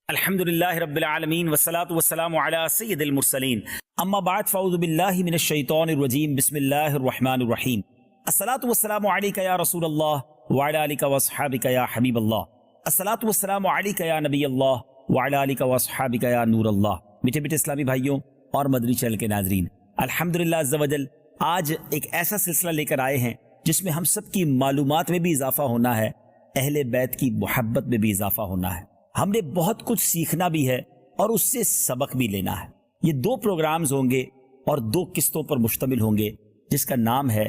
الحمدللہ رب العالمین والصلاة والسلام علی سید المرسلین اما بعد فاعوذ باللہ من الشیطان الرجیم بسم اللہ الرحمن الرحیم الصلاة والسلام علیکہ یا رسول اللہ وعلی آلکہ واصحابکہ یا حبیب اللہ الصلاة والسلام علیکہ یا نبی اللہ وعلی آلکہ واصحابکہ یا نور اللہ۔ میٹھے میٹھے اسلامی بھائیوں اور مدنی چینل کے ناظرین، الحمدللہ عز و جل آج ایک ایسا سلسلہ لے کر آئے ہیں جس میں ہم سب کی معلومات میں بھی اضافہ ہونا ہے، اہل بیت کی محبت میں بھی اضافہ ہونا ہے۔ ہم نے بہت کچھ سیکھنا بھی ہے اور اس سے سبق بھی لینا ہے۔ یہ 2 پروگرامز ہوں گے اور 2 قسطوں پر مشتمل ہوں گے، جس کا نام ہے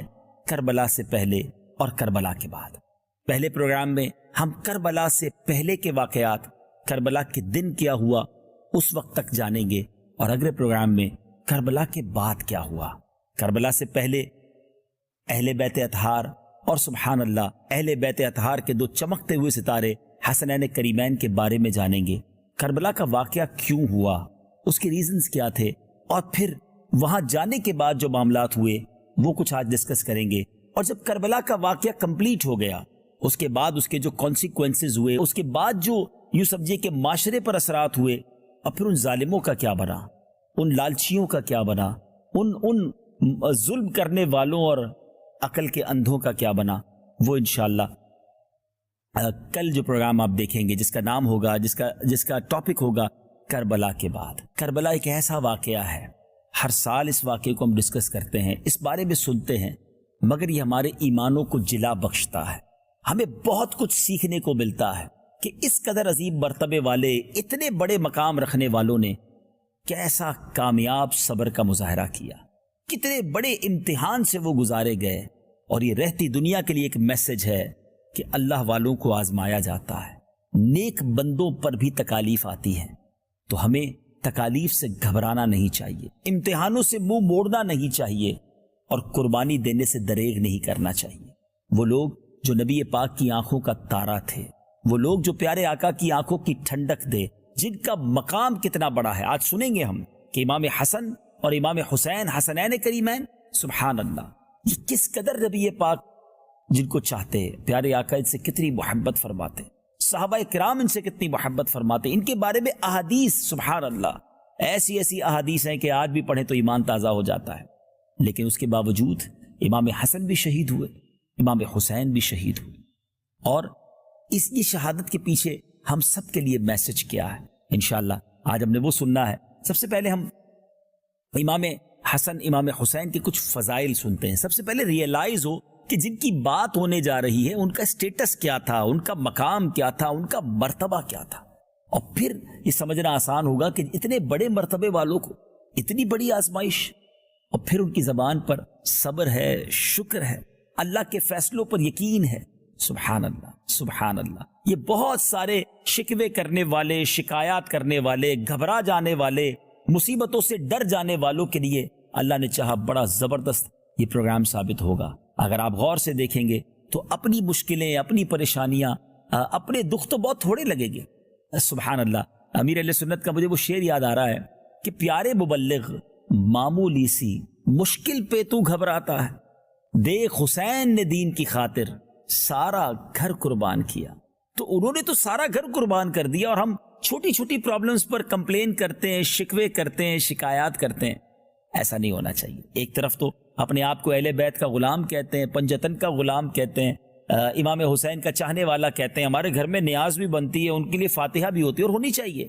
کربلا سے پہلے اور کربلا کے بعد۔ پہلے پروگرام میں ہم کربلا سے پہلے کے واقعات، کربلا کے دن کیا ہوا اس وقت تک جانیں گے، اور اگلے پروگرام میں کربلا کے بعد کیا ہوا۔ کربلا سے پہلے اہل بیت اطہار اور سبحان اللہ اہل بیت اطہار کے 2 چمکتے ہوئے ستارے حسنین کریمین کے بارے میں جانیں گے۔ کربلا کا واقعہ کیوں ہوا، اس کے ریزنز کیا تھے، اور پھر وہاں جانے کے بعد جو معاملات ہوئے وہ کچھ آج ڈسکس کریں گے۔ اور جب کربلا کا واقعہ کمپلیٹ ہو گیا، اس کے بعد اس کے جو کانسیکوینسز ہوئے، اس کے بعد جو یوں سمجھے کہ معاشرے پر اثرات ہوئے، اور پھر ان ظالموں کا کیا بنا، ان لالچیوں کا کیا بنا، ان ظلم کرنے والوں اور عقل کے اندھوں کا کیا بنا، وہ انشاءاللہ کل جو پروگرام آپ دیکھیں گے، جس کا نام ہوگا، جس کا ٹاپک ہوگا کربلا کے بعد۔ کربلا ایک ایسا واقعہ ہے، ہر سال اس واقعے کو ہم ڈسکس کرتے ہیں، اس بارے میں سنتے ہیں، مگر یہ ہمارے ایمانوں کو جلا بخشتا ہے۔ ہمیں بہت کچھ سیکھنے کو ملتا ہے کہ اس قدر عظیم مرتبے والے، اتنے بڑے مقام رکھنے والوں نے کیسا کامیاب صبر کا مظاہرہ کیا، کتنے بڑے امتحان سے وہ گزارے گئے۔ اور یہ رہتی دنیا کے لیے ایک میسج ہے کہ اللہ والوں کو آزمایا جاتا ہے، نیک بندوں پر بھی تکالیف آتی ہے، تو ہمیں تکالیف سے گھبرانا نہیں چاہیے، امتحانوں سے منہ موڑنا نہیں چاہیے، اور قربانی دینے سے دریغ نہیں کرنا چاہیے۔ وہ لوگ جو نبی پاک کی آنکھوں کا تارا تھے، وہ لوگ جو پیارے آقا کی آنکھوں کی ٹھنڈک دے، جن کا مقام کتنا بڑا ہے۔ آج سنیں گے ہم کہ امام حسن اور امام حسین، حسنین کریمین، سبحان اللہ، یہ کس قدر نبی پاک جن کو چاہتے، پیارے آقا ان سے کتنی محبت فرماتے، صحابہ کرام ان سے کتنی محبت فرماتے، ان کے بارے میں احادیث، سبحان اللہ، ایسی احادیث ہیں کہ آج بھی پڑھیں تو ایمان تازہ ہو جاتا ہے۔ لیکن اس کے باوجود امام حسن بھی شہید ہوئے، امام حسین بھی شہید ہوئے، اور یہ شہادت کے پیچھے ہم سب کے لیے میسج کیا ہے، انشاءاللہ آج ہم نے وہ سننا ہے۔ سب سے پہلے ہم امام حسن، امام حسین کے کچھ فضائل سنتے ہیں۔ سب سے پہلے ریئلائز ہو کہ جن کی بات ہونے جا رہی ہے ان کا اسٹیٹس کیا تھا، ان کا مقام کیا تھا، ان کا مرتبہ کیا تھا، اور پھر یہ سمجھنا آسان ہوگا کہ اتنے بڑے مرتبے والوں کو اتنی بڑی آزمائش، اور پھر ان کی زبان پر صبر ہے، شکر ہے، اللہ کے فیصلوں پر یقین ہے۔ سبحان اللہ، سبحان اللہ۔ یہ بہت سارے شکوے کرنے والے، شکایات کرنے والے، گھبرا جانے والے، مصیبتوں سے ڈر جانے والوں کے لیے اللہ نے چاہا بڑا زبردست یہ پروگرام ثابت ہوگا۔ اگر آپ غور سے دیکھیں گے تو اپنی مشکلیں، اپنی پریشانیاں، اپنے دکھ تو بہت تھوڑے لگیں گے۔ سبحان اللہ، امیر اہل سنت کا مجھے وہ شعر یاد آ رہا ہے کہ پیارے مبلغ معمولی سی مشکل پہ تو گھبراتا ہے، دیکھ حسین نے دین کی خاطر سارا گھر قربان کیا۔ تو انہوں نے تو سارا گھر قربان کر دیا، اور ہم چھوٹی چھوٹی پرابلمز پر کمپلین کرتے ہیں، شکوے کرتے ہیں، شکایات کرتے ہیں۔ ایسا نہیں ہونا چاہیے۔ ایک طرف تو اپنے آپ کو اہل بیت کا غلام کہتے ہیں، پنجتن کا غلام کہتے ہیں، امام حسین کا چاہنے والا کہتے ہیں، ہمارے گھر میں نیاز بھی بنتی ہے، ان کے لیے فاتحہ بھی ہوتی ہے اور ہونی چاہیے،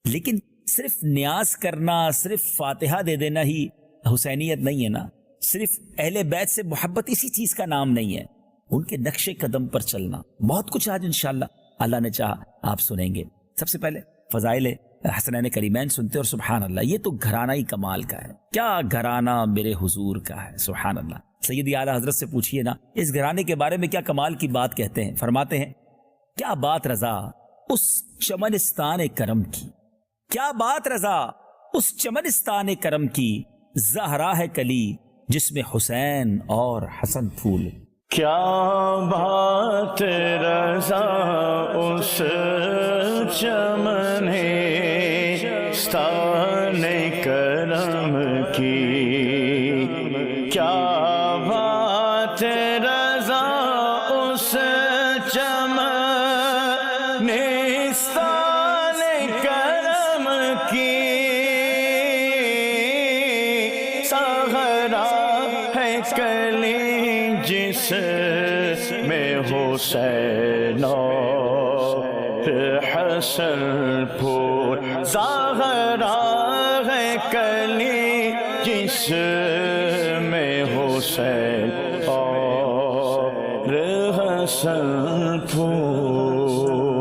لیکن صرف نیاز کرنا، صرف فاتحہ دے دینا ہی حسینیت نہیں ہے نا، صرف اہل بیت سے محبت اسی چیز کا نام نہیں ہے، ان کے نقش قدم پر چلنا۔ بہت کچھ آج انشاءاللہ اللہ نے چاہا آپ سنیں گے۔ سب سے پہلے فضائل حسنین کریمین سنتے، اور سبحان اللہ یہ تو گھرانہ ہی کمال کا ہے، کیا گھرانہ میرے حضور کا ہے، سبحان اللہ۔ سیدی اعلیٰ حضرت سے پوچھئے نا اس گھرانے کے بارے میں کیا کمال کی بات کہتے ہیں، فرماتے ہیں کیا بات رضا اس چمنستان کرم کی، کیا بات رضا اس چمنستان کرم کی، زہرا ہے کلی جس میں حسین اور حسن پھول۔ کیا بات رضا اس چمن ستان کرم کی، کیا بات رضا اس چمن گلستان کرم کی صحرا ہے کلی جس میں حسین اور حسن پھول زہرا ہے کلی جس میں حسین اور حسن پھول.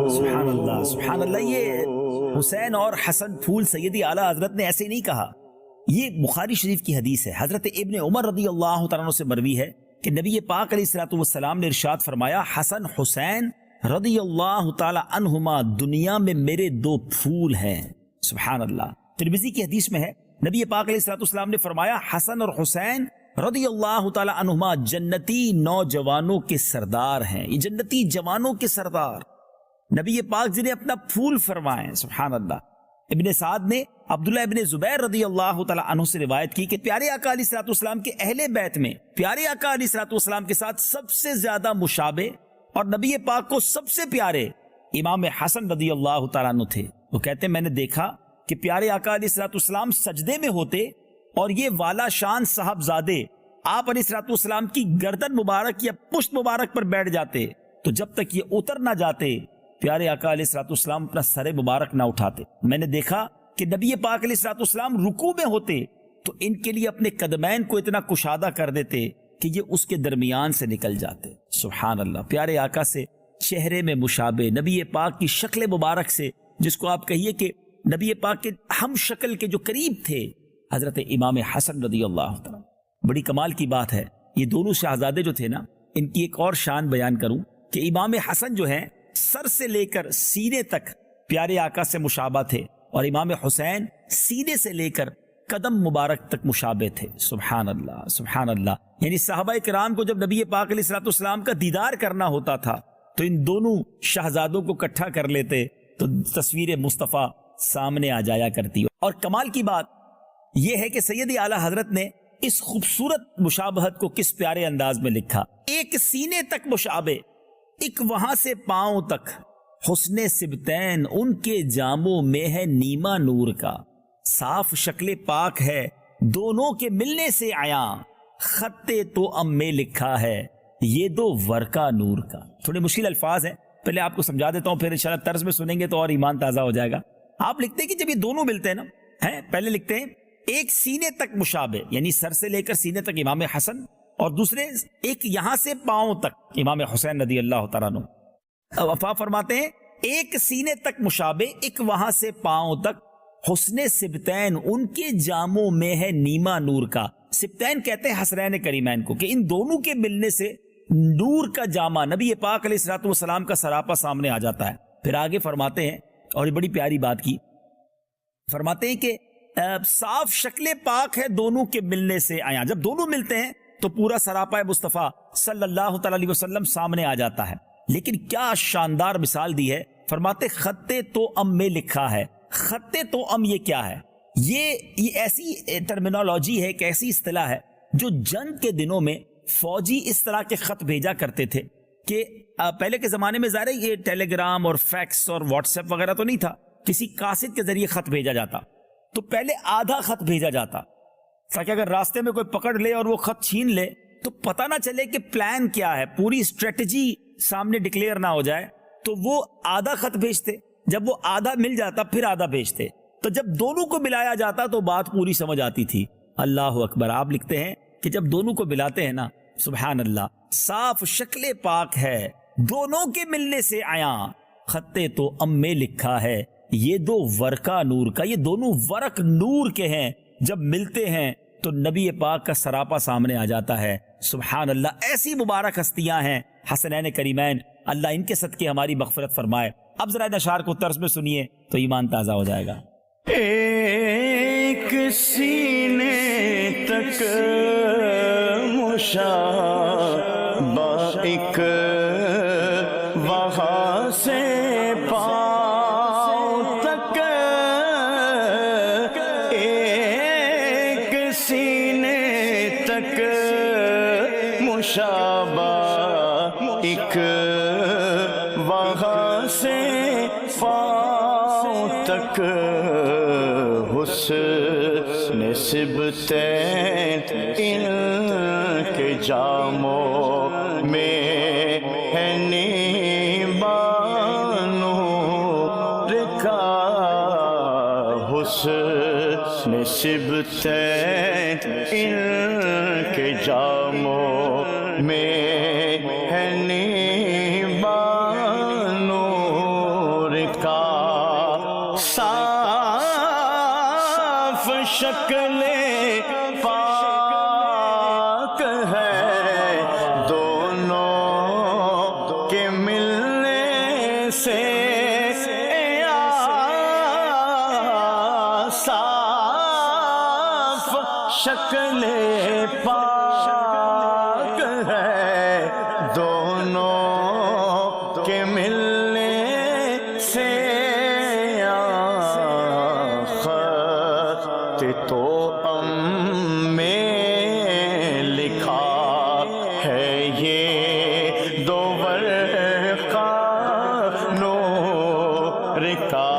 سبحان اللہ سبحان اللہ. یہ حسین اور حسن پھول سیدی اعلیٰ حضرت نے ایسے نہیں کہا. یہ بخاری شریف کی حدیث ہے. حضرت ابن عمر رضی اللہ تعالیٰ عنہ سے مروی ہے کہ نبی پاک علیہ الصلوۃ والسلام نے ارشاد فرمایا حسن حسین رضی اللہ تعالی عنہما دنیا میں میرے دو پھول ہیں. سبحان اللہ. ترمذی کی حدیث میں ہے نبی پاک علیہ الصلوۃ والسلام نے فرمایا حسن اور حسین رضی اللہ تعالی عنہما جنتی نوجوانوں کے سردار ہیں. یہ جنتی جوانوں کے سردار نبی پاک جنہیں اپنا پھول فرمائیں. سبحان اللہ. ابن سعد نے عبداللہ ابن زبیر رضی اللہ تعالی عنہ سے روایت کی کہ پیارے آقا علیہ الصلوۃ والسلام کے اہل بیت میں پیارے آقا علیہ الصلوۃ والسلام کے ساتھ سب سے زیادہ مشابہ اور نبی پاک کو سب سے پیارے امام حسن رضی اللہ تعالیٰ عنہ تھے. وہ کہتے ہیں میں نے دیکھا کہ پیارے آقا علیہ الصلوۃ والسلام سجدے میں ہوتے اور یہ والا شان صاحبزادے آپ علیہ الصلوۃ والسلام کی گردن مبارک یا پشت مبارک پر بیٹھ جاتے تو جب تک یہ اتر نہ جاتے پیارے آقا علیہ الصلوۃ والسلام اپنا سر مبارک نہ اٹھاتے. میں نے دیکھا کہ نبی پاک علیہ الصلوۃ والسلام رکوع میں ہوتے تو ان کے لیے اپنے قدمین کو اتنا کشادہ کر دیتے کہ یہ اس کے درمیان سے نکل جاتے. سبحان اللہ. پیارے آقا سے چہرے میں مشابہ نبی پاک کی شکل مبارک سے جس کو آپ کہیے کہ نبی پاک کے ہم شکل کے جو قریب تھے حضرت امام حسن رضی اللہ تعالیٰ. بڑی کمال کی بات ہے. یہ دونوں شہزادے جو تھے نا ان کی ایک اور شان بیان کروں کہ امام حسن جو ہیں سر سے لے کر سینے تک پیارے آقا سے مشابہ تھے اور امام حسین سینے سے لے کر قدم مبارک تک مشابہ تھے. سبحان اللہ سبحان اللہ. یعنی صحابہ کرام کو جب نبی پاک علیہ الصلوۃ والسلام کا دیدار کرنا ہوتا تھا تو ان دونوں شہزادوں کو اکٹھا کر لیتے تو تصویر مصطفیٰ سامنے آ جایا کرتی. اور کمال کی بات یہ ہے کہ سیدی اعلیٰ حضرت نے اس خوبصورت مشابہت کو کس پیارے انداز میں لکھا. ایک سینے تک مشابہ ایک وہاں سے پاؤں تک حسن سبتین ان کے جاموں میں ہے نیما نور کا. صاف شکل پاک ہے دونوں کے ملنے سے عیاں خطے تو ام میں لکھا ہے یہ دو ورقہ نور کا. تھوڑے مشکل الفاظ ہیں پہلے آپ کو سمجھا دیتا ہوں پھر انشاءاللہ طرز میں سنیں گے تو اور ایمان تازہ ہو جائے گا. آپ لکھتے ہیں کہ جب یہ دونوں ملتے ہیں نا پہلے لکھتے ہیں ایک سینے تک مشابہ یعنی سر سے لے کر سینے تک امام حسن اور دوسرے ایک یہاں سے پاؤں تک امام حسین رضی اللہ تعالیٰ عنہ. وفا فرماتے ہیں ایک سینے تک مشابہ ایک وہاں سے پاؤں تک حسن سبتین ان کے جاموں میں ہے نیما نور کا. سبتین کہتے ہیں حسنین کریمین کو کہ ان دونوں کے ملنے سے نور کا جامہ نبی پاک علیہ الصلوۃ والسلام کا سراپا سامنے آ جاتا ہے. پھر آگے فرماتے ہیں اور یہ بڑی پیاری بات کی فرماتے ہیں کہ صاف شکل پاک ہے دونوں کے ملنے سے آیا. جب دونوں ملتے ہیں تو پورا سراپا مصطفیٰ صلی اللہ تعالی علیہ وسلم سامنے آ جاتا ہے. لیکن کیا شاندار مثال دی ہے. فرماتے خطے تو ام میں لکھا ہے. خطے تو ام یہ کیا ہے؟ یہ ایسی ٹرمینالوجی ہے ایک ایسی اصطلاح ہے جو جنگ کے دنوں میں فوجی اس طرح کے خط بھیجا کرتے تھے کہ پہلے کے زمانے میں ظاہر یہ ٹیلی گرام اور فیکس اور واٹس ایپ وغیرہ تو نہیں تھا. کسی قاصد کے ذریعے خط بھیجا جاتا تو پہلے آدھا خط بھیجا جاتا تاکہ اگر راستے میں کوئی پکڑ لے اور وہ خط چھین لے تو پتہ نہ چلے کہ پلان کیا ہے, پوری اسٹریٹجی سامنے ڈکلیئر نہ ہو جائے. تو وہ آدھا خط بھیجتے, جب وہ آدھا مل جاتا پھر آدھا بھیجتے, تو جب دونوں کو ملایا جاتا تو بات پوری سمجھ آتی تھی. اللہ اکبر. آپ لکھتے ہیں کہ جب دونوں کو ملاتے ہیں نا سبحان اللہ صاف شکل پاک ہے دونوں کے ملنے سے آیا خطے تو ام میں لکھا ہے یہ دو ورقہ نور کا. یہ دونوں ورق نور کے ہیں, جب ملتے ہیں تو نبی پاک کا سراپا سامنے آ جاتا ہے. سبحان اللہ. ایسی مبارک ہستیاں ہیں حسنین کریمین, اللہ ان کے صدقے ہماری مغفرت فرمائے. اب ذرا اشعار کو طرز میں سنیے تو ایمان تازہ ہو جائے گا. ایک سینے تک مشابہ ایک وہاں سے پاؤں تک, ایک سینے تک مشابہ ایک وہاں سے پاؤں تک حسن سبتین ان کے جاموں میں ہے نیبان نور کا، حسن سبتین ان کے جاموں میں ہے نیبان نور کا، صاف شکل پاک ہے دونوں کے ملنے سے، صاف شکل پاک ہے دونوں کے ملنے سے، خط تو میں لکھا ہے یہ دو ورقہ نور کا،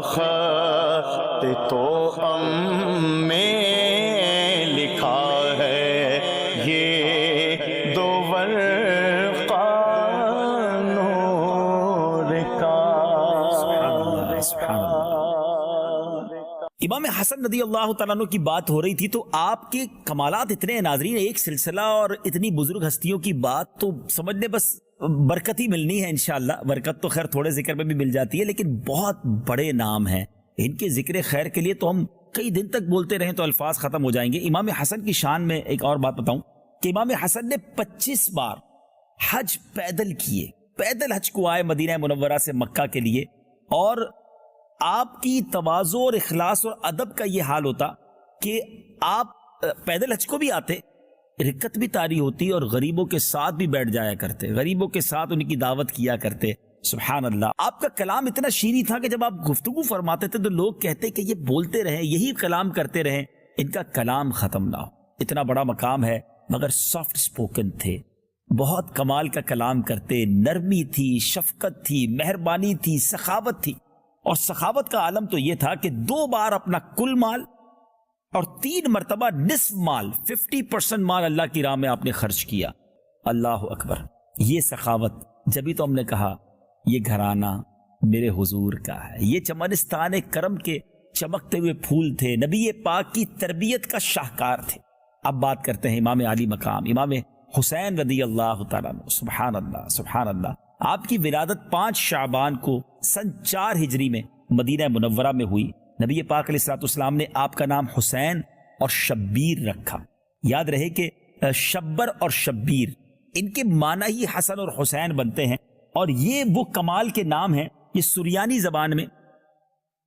خط تو میں لکھا ہے یہ دو ورقہ نور کا۔ سبحان اللہ۔ امام حسن رضی اللہ تعالیٰ عنہ کی بات ہو رہی تھی تو آپ کے کمالات اتنے ہیں ناظرین، ایک سلسلہ اور اتنی بزرگ ہستیوں کی بات تو سمجھنے بس برکت ہی ملنی ہے انشاءاللہ۔ برکت تو خیر تھوڑے ذکر میں بھی مل جاتی ہے، لیکن بہت بڑے نام ہیں، ان کے ذکر خیر کے لیے تو ہم کئی دن تک بولتے رہیں تو الفاظ ختم ہو جائیں گے۔ امام حسن کی شان میں ایک اور بات بتاؤں کہ امام حسن نے 25 بار حج پیدل کیے، پیدل حج کو آئے مدینہ منورہ سے مکہ کے لیے، اور آپ کی تواضع اور اخلاص اور ادب کا یہ حال ہوتا کہ آپ پیدل حج کو بھی آتے، رکت بھی طاری ہوتی اور غریبوں کے ساتھ بھی بیٹھ جایا کرتے، غریبوں کے ساتھ ان کی دعوت کیا کرتے۔ سبحان اللہ۔ آپ کا کلام اتنا شیریں تھا کہ جب آپ گفتگو فرماتے تھے تو لوگ کہتے کہ یہ بولتے رہیں، یہی کلام کرتے رہیں، ان کا کلام ختم نہ ہو۔ اتنا بڑا مقام ہے مگر سافٹ سپوکن تھے، بہت کمال کا کلام کرتے، نرمی تھی، شفقت تھی، مہربانی تھی، سخاوت تھی۔ اور سخاوت کا عالم تو یہ تھا کہ 2 بار اپنا کل مال اور 3 مرتبہ نصف مال 50% مال اللہ کی راہ میں آپ نے خرچ کیا۔ اللہ اکبر۔ یہ سخاوت، جبھی تو ہم نے کہا یہ گھرانہ میرے حضور کا ہے، یہ چمنستان کرم کے چمکتے ہوئے پھول تھے، نبی پاک کی تربیت کا شاہکار تھے۔ اب بات کرتے ہیں امام علی مقام امام حسین رضی اللہ تعالیٰ عنہ۔ سبحان اللہ سبحان اللہ۔ آپ کی ولادت 5 شعبان کو سن 4 ہجری میں مدینہ منورہ میں ہوئی۔ نبی پاک علیہ الصلوۃ والسلام نے آپ کا نام حسین اور شبیر رکھا۔ یاد رہے کہ شبر اور شبیر ان کے معنی ہی حسن اور حسین بنتے ہیں، اور یہ وہ کمال کے نام ہیں۔ یہ سریانی زبان میں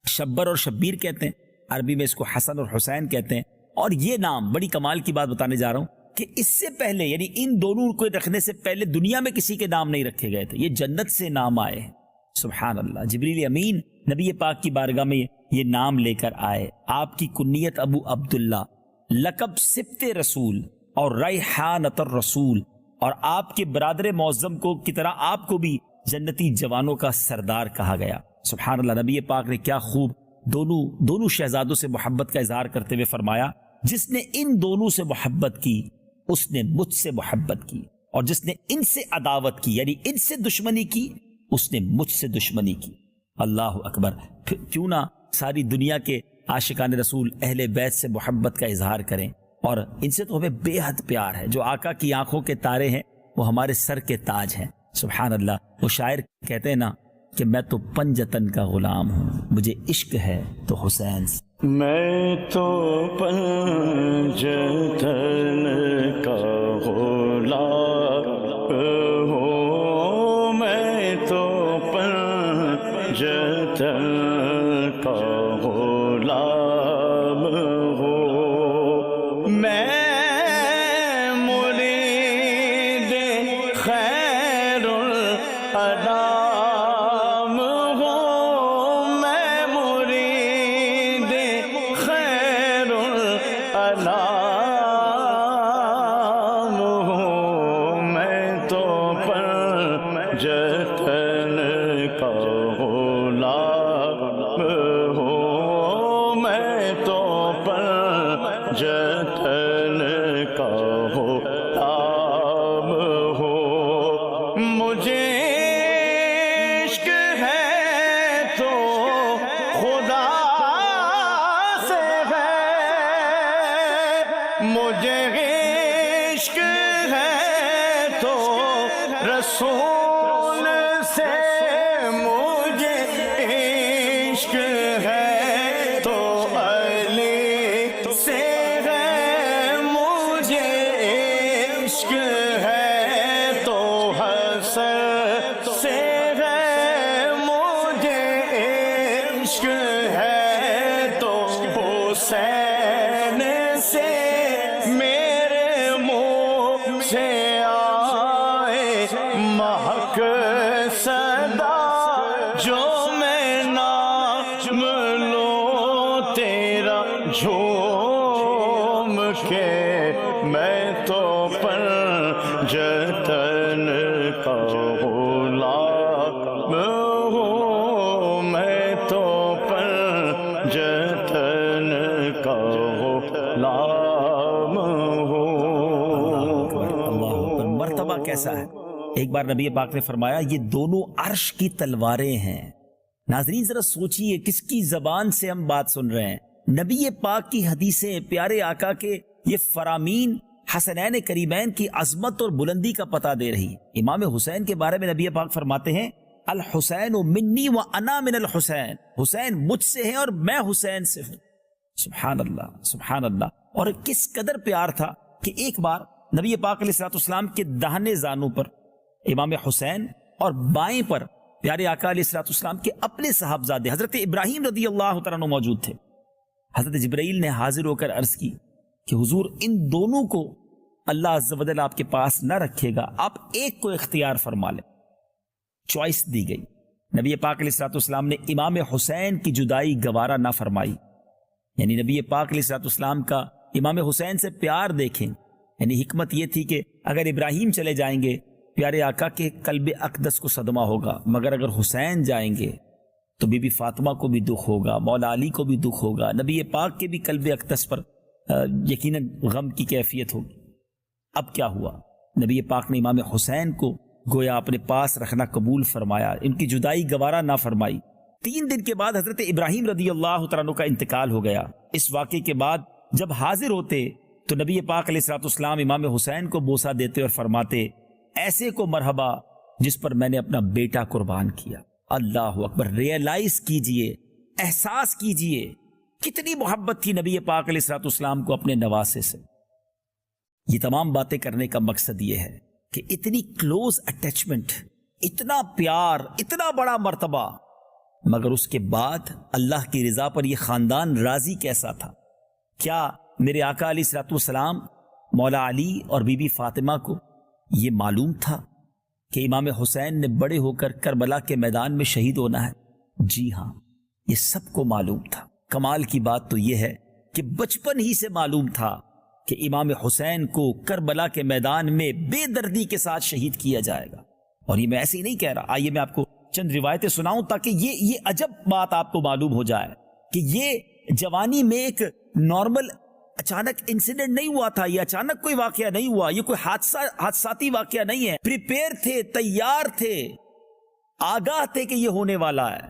شبر اور شبیر کہتے ہیں، عربی میں اس کو حسن اور حسین کہتے ہیں۔ اور یہ نام بڑی کمال کی بات بتانے جا رہا ہوں کہ اس سے پہلے یعنی ان دونوں کو رکھنے سے پہلے دنیا میں کسی کے نام نہیں رکھے گئے تھے، یہ جنت سے نام آئے ہیں۔ سبحان اللہ۔ جبریل امین نبی پاک کی بارگاہ میں یہ نام لے کر آئے۔ آپ کی کنیت ابو عبداللہ، لقب سبت رسول اور ریحانۃ الرسول، اور آپ کے برادر معظم کو کی طرح آپ کو بھی جنتی جوانوں کا سردار کہا گیا۔ سبحان اللہ۔ نبی پاک نے کیا خوب دونوں شہزادوں سے محبت کا اظہار کرتے ہوئے فرمایا، جس نے ان دونوں سے محبت کی اس نے مجھ سے محبت کی، اور جس نے ان سے عداوت کی یعنی ان سے دشمنی کی اس نے مجھ سے دشمنی کی۔ اللہ اکبر۔ کیوں نہ ساری دنیا کے عاشقان رسول اہل بیت سے محبت کا اظہار کریں، اور ان سے تو ہمیں بے حد پیار ہے۔ جو آقا کی آنکھوں کے تارے ہیں وہ ہمارے سر کے تاج ہیں۔ سبحان اللہ۔ وہ شاعر کہتے ہیں نا کہ میں تو پنجتن کا غلام ہوں، مجھے عشق ہے تو حسین سے۔ میں تو پنجتن کا غلام ہوں، میں تو پنجتن کا غلام ہوں، میں مرید خیر الانام ہوں، میں مرید خیر الانام ہوں، میں تو پنجتن کا غلام ہوں میں تو پر جتن کا غلام ہوں مجھے عشق ہے تو خدا سے ہے مجھے عشق ہے تو رسول سے مجھے عشق ہے تو علی سے ہے مجھے عشق ہے تو حسن سے ہے مجھے عشق ہے تو حسین سے میرے منہ سے آئے مہک صدا جو میں نام لوں تیرا جھوم کے میں تو پر جتن کا غلام ہوں میں تو پر جتن کا غلام ہوں اللہ اکبر، مرتبہ کیسا ہے۔ ایک بار نبی پاک نے فرمایا یہ دونوں عرش کی تلواریں ہیں۔ ناظرین ذرا سوچئے کس کی زبان سے ہم بات سن رہے ہیں۔ نبی پاک کی حدیثیں، پیارے آقا کے یہ فرامین حسنین کریمین کی عظمت اور بلندی کا پتہ دے رہی۔ امام حسین کے بارے میں نبی پاک فرماتے ہیں الحسین منی و انا من الحسین، حسین مجھ سے ہے اور میں حسین سے ہوں۔ سبحان اللہ سبحان اللہ۔ اور کس قدر پیار تھا کہ ایک بار نبی پاک علیہ السلام کے داہنے زانوں پر امام حسین اور بائیں پر پیارے آقا علیہ السلام کے اپنے صاحبزادے حضرت ابراہیم رضی اللہ تعالیٰ عنہ موجود تھے۔ حضرت جبرائیل نے حاضر ہو کر عرض کی کہ حضور ان دونوں کو اللہ عز و جل آپ کے پاس نہ رکھے گا، آپ ایک کو اختیار فرما لیں۔ چوائس دی گئی۔ نبی پاک علیہ السلام نے امام حسین کی جدائی گوارا نہ فرمائی، یعنی نبی پاک علیہ السلام کا امام حسین سے پیار دیکھیں، یعنی حکمت یہ تھی کہ اگر ابراہیم چلے جائیں گے پیارے آقا کے قلب اقدس کو صدمہ ہوگا، مگر اگر حسین جائیں گے تو بی بی فاطمہ کو بھی دکھ ہوگا، مولا علی کو بھی دکھ ہوگا، نبی پاک کے بھی قلب اقدس پر یقیناً غم کی کیفیت ہوگی۔ اب کیا ہوا؟ نبی پاک نے امام حسین کو گویا اپنے پاس رکھنا قبول فرمایا، ان کی جدائی گوارا نہ فرمائی۔ 3 دن کے بعد حضرت ابراہیم رضی اللہ تعالیٰ عنہ کا انتقال ہو گیا۔ اس واقعے کے بعد جب حاضر ہوتے تو نبی پاک علیہ السلام امام حسین کو بوسہ دیتے اور فرماتے ایسے کو مرحبا جس پر میں نے اپنا بیٹا قربان کیا۔ اللہ اکبر، ریئلائز کیجئے، احساس کیجئے کتنی محبت تھی نبی پاک علیہ السلام کو اپنے نواسے سے۔ یہ تمام باتیں کرنے کا مقصد یہ ہے کہ اتنی کلوز اٹیچمنٹ، اتنا پیار، اتنا بڑا مرتبہ، مگر اس کے بعد اللہ کی رضا پر یہ خاندان راضی کیسا تھا؟ کیا میرے آقا علیہ السلام مولا علی اور بی بی فاطمہ کو یہ معلوم تھا کہ امام حسین نے بڑے ہو کر کربلا کے میدان میں شہید ہونا ہے؟ جی ہاں، یہ سب کو معلوم تھا۔ کمال کی بات تو یہ ہے کہ بچپن ہی سے معلوم تھا کہ امام حسین کو کربلا کے میدان میں بے دردی کے ساتھ شہید کیا جائے گا۔ اور یہ میں ایسے ہی نہیں کہہ رہا، آئیے میں آپ کو چند روایتیں سناؤں تاکہ یہ عجب بات آپ کو معلوم ہو جائے کہ یہ جوانی میں ایک نارمل اچانک انسیڈنٹ نہیں ہوا تھا، یہ اچانک کوئی واقعہ نہیں ہوا، یہ کوئی حادثاتی واقعہ نہیں ہے۔ پریپیئر تھے، تیار تھے، آگاہ تھے کہ یہ ہونے والا ہے۔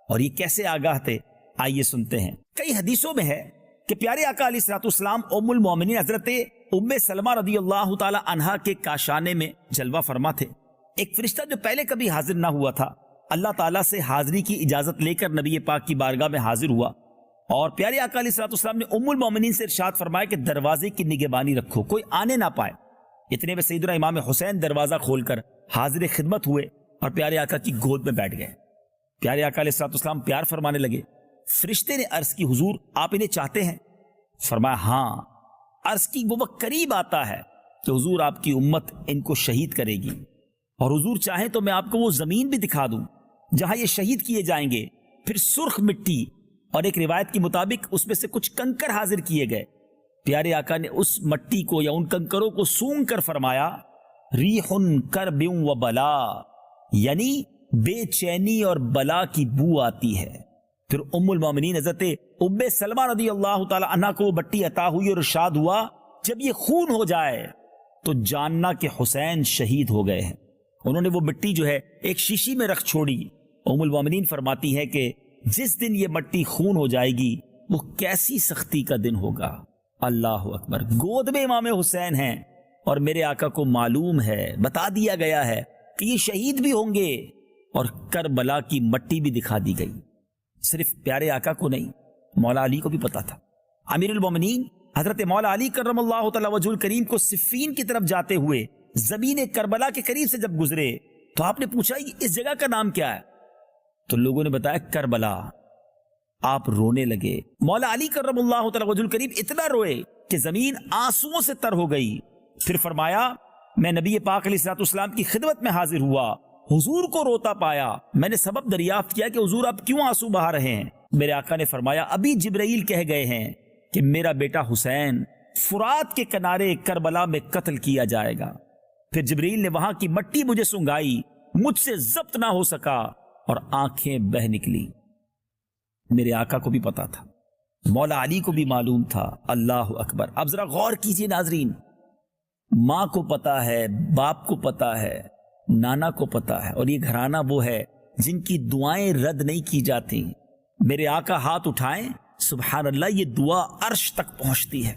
اور یہ کیسے آگاہ تھے؟ آئیے سنتے ہیں۔ کئی حدیثوں میں ہے کہ پیارے آقا علیہ السلام ام المومنین حضرت ام سلمہ رضی اللہ تعالی عنہا کے کاشانے میں جلوہ فرما تھے۔ ایک فرشتہ جو پہلے کبھی حاضر نہ ہوا تھا اللہ تعالیٰ سے حاضری کی اجازت لے کر نبی پاک کی بارگاہ میں حاضر ہوا، اور پیارے آقا علیہ السلام نے ام المومنین سے ارشاد فرمایا کہ دروازے کی نگہبانی رکھو، کوئی آنے نہ پائے۔ اتنے میں سیدنا امام حسین دروازہ کھول کر حاضر خدمت ہوئے اور پیارے آقا کی گود میں بیٹھ گئے۔ پیارے آقا علیہ السلام پیار فرمانے لگے۔ فرشتے نے عرض کی حضور آپ انہیں چاہتے ہیں؟ فرمایا ہاں۔ عرض کی وہ وقت قریب آتا ہے کہ حضور آپ کی امت ان کو شہید کرے گی، اور حضور چاہیں تو میں آپ کو وہ زمین بھی دکھا دوں جہاں یہ شہید کیے جائیں گے۔ پھر سرخ مٹی اور ایک روایت کے مطابق اس میں سے کچھ کنکر حاضر کیے گئے۔ پیارے آقا نے اس مٹی کو یا ان کنکروں کو سونگ کر فرمایا ریح کرب و بلا، یعنی بے چینی اور بلا کی بو آتی ہے۔ پھر ام المومنین حضرت ام سلمہ رضی اللہ تعالی عنہ کو وہ مٹی عطا ہوئی اور ارشاد ہوا جب یہ خون ہو جائے تو جاننا کہ حسین شہید ہو گئے ہیں۔ انہوں نے وہ مٹی جو ہے ایک شیشی میں رکھ چھوڑی۔ ام المومنین فرماتی ہے کہ جس دن یہ مٹی خون ہو جائے گی وہ کیسی سختی کا دن ہوگا۔ اللہ اکبر، گود میں امام حسین ہیں اور میرے آقا کو معلوم ہے، بتا دیا گیا ہے کہ یہ شہید بھی ہوں گے، اور کربلا کی مٹی بھی دکھا دی گئی۔ صرف پیارے آقا کو نہیں، مولا علی کو بھی پتا تھا۔ امیر المومنین حضرت مولا علی کرم اللہ تعالی وجہ الکریم کو صفین کی طرف جاتے ہوئے زمین کربلا کے قریب سے جب گزرے تو آپ نے پوچھا اس جگہ کا نام کیا ہے؟ تو لوگوں نے بتایا کربلا۔ آپ رونے لگے۔ مولا علی کرم اللہ تعالی وجہ الکریم اتنا روئے کہ زمین آنسوؤں سے تر ہو گئی۔ پھر فرمایا میں نبی پاک علیہ الصلوۃ والسلام کی خدمت میں حاضر ہوا، حضور کو روتا پایا، میں نے سبب دریافت کیا کہ حضور آپ کیوں آنسو بہا رہے ہیں؟ میرے آقا نے فرمایا ابھی جبرائیل کہہ گئے ہیں کہ میرا بیٹا حسین فرات کے کنارے کربلا میں قتل کیا جائے گا۔ پھر جبرائیل نے وہاں کی مٹی مجھے سنگائی، مجھ سے ضبط نہ ہو سکا اور آنکھیں بہہ نکلی۔ میرے آقا کو بھی پتا تھا، مولا علی کو بھی معلوم تھا۔ اللہ اکبر۔ اب ذرا غور کیجئے ناظرین، ماں کو پتا ہے، باپ کو پتا ہے، نانا کو پتا ہے، اور یہ گھرانہ وہ ہے جن کی دعائیں رد نہیں کی جاتی۔ میرے آقا ہاتھ اٹھائیں، سبحان اللہ، یہ دعا عرش تک پہنچتی ہے۔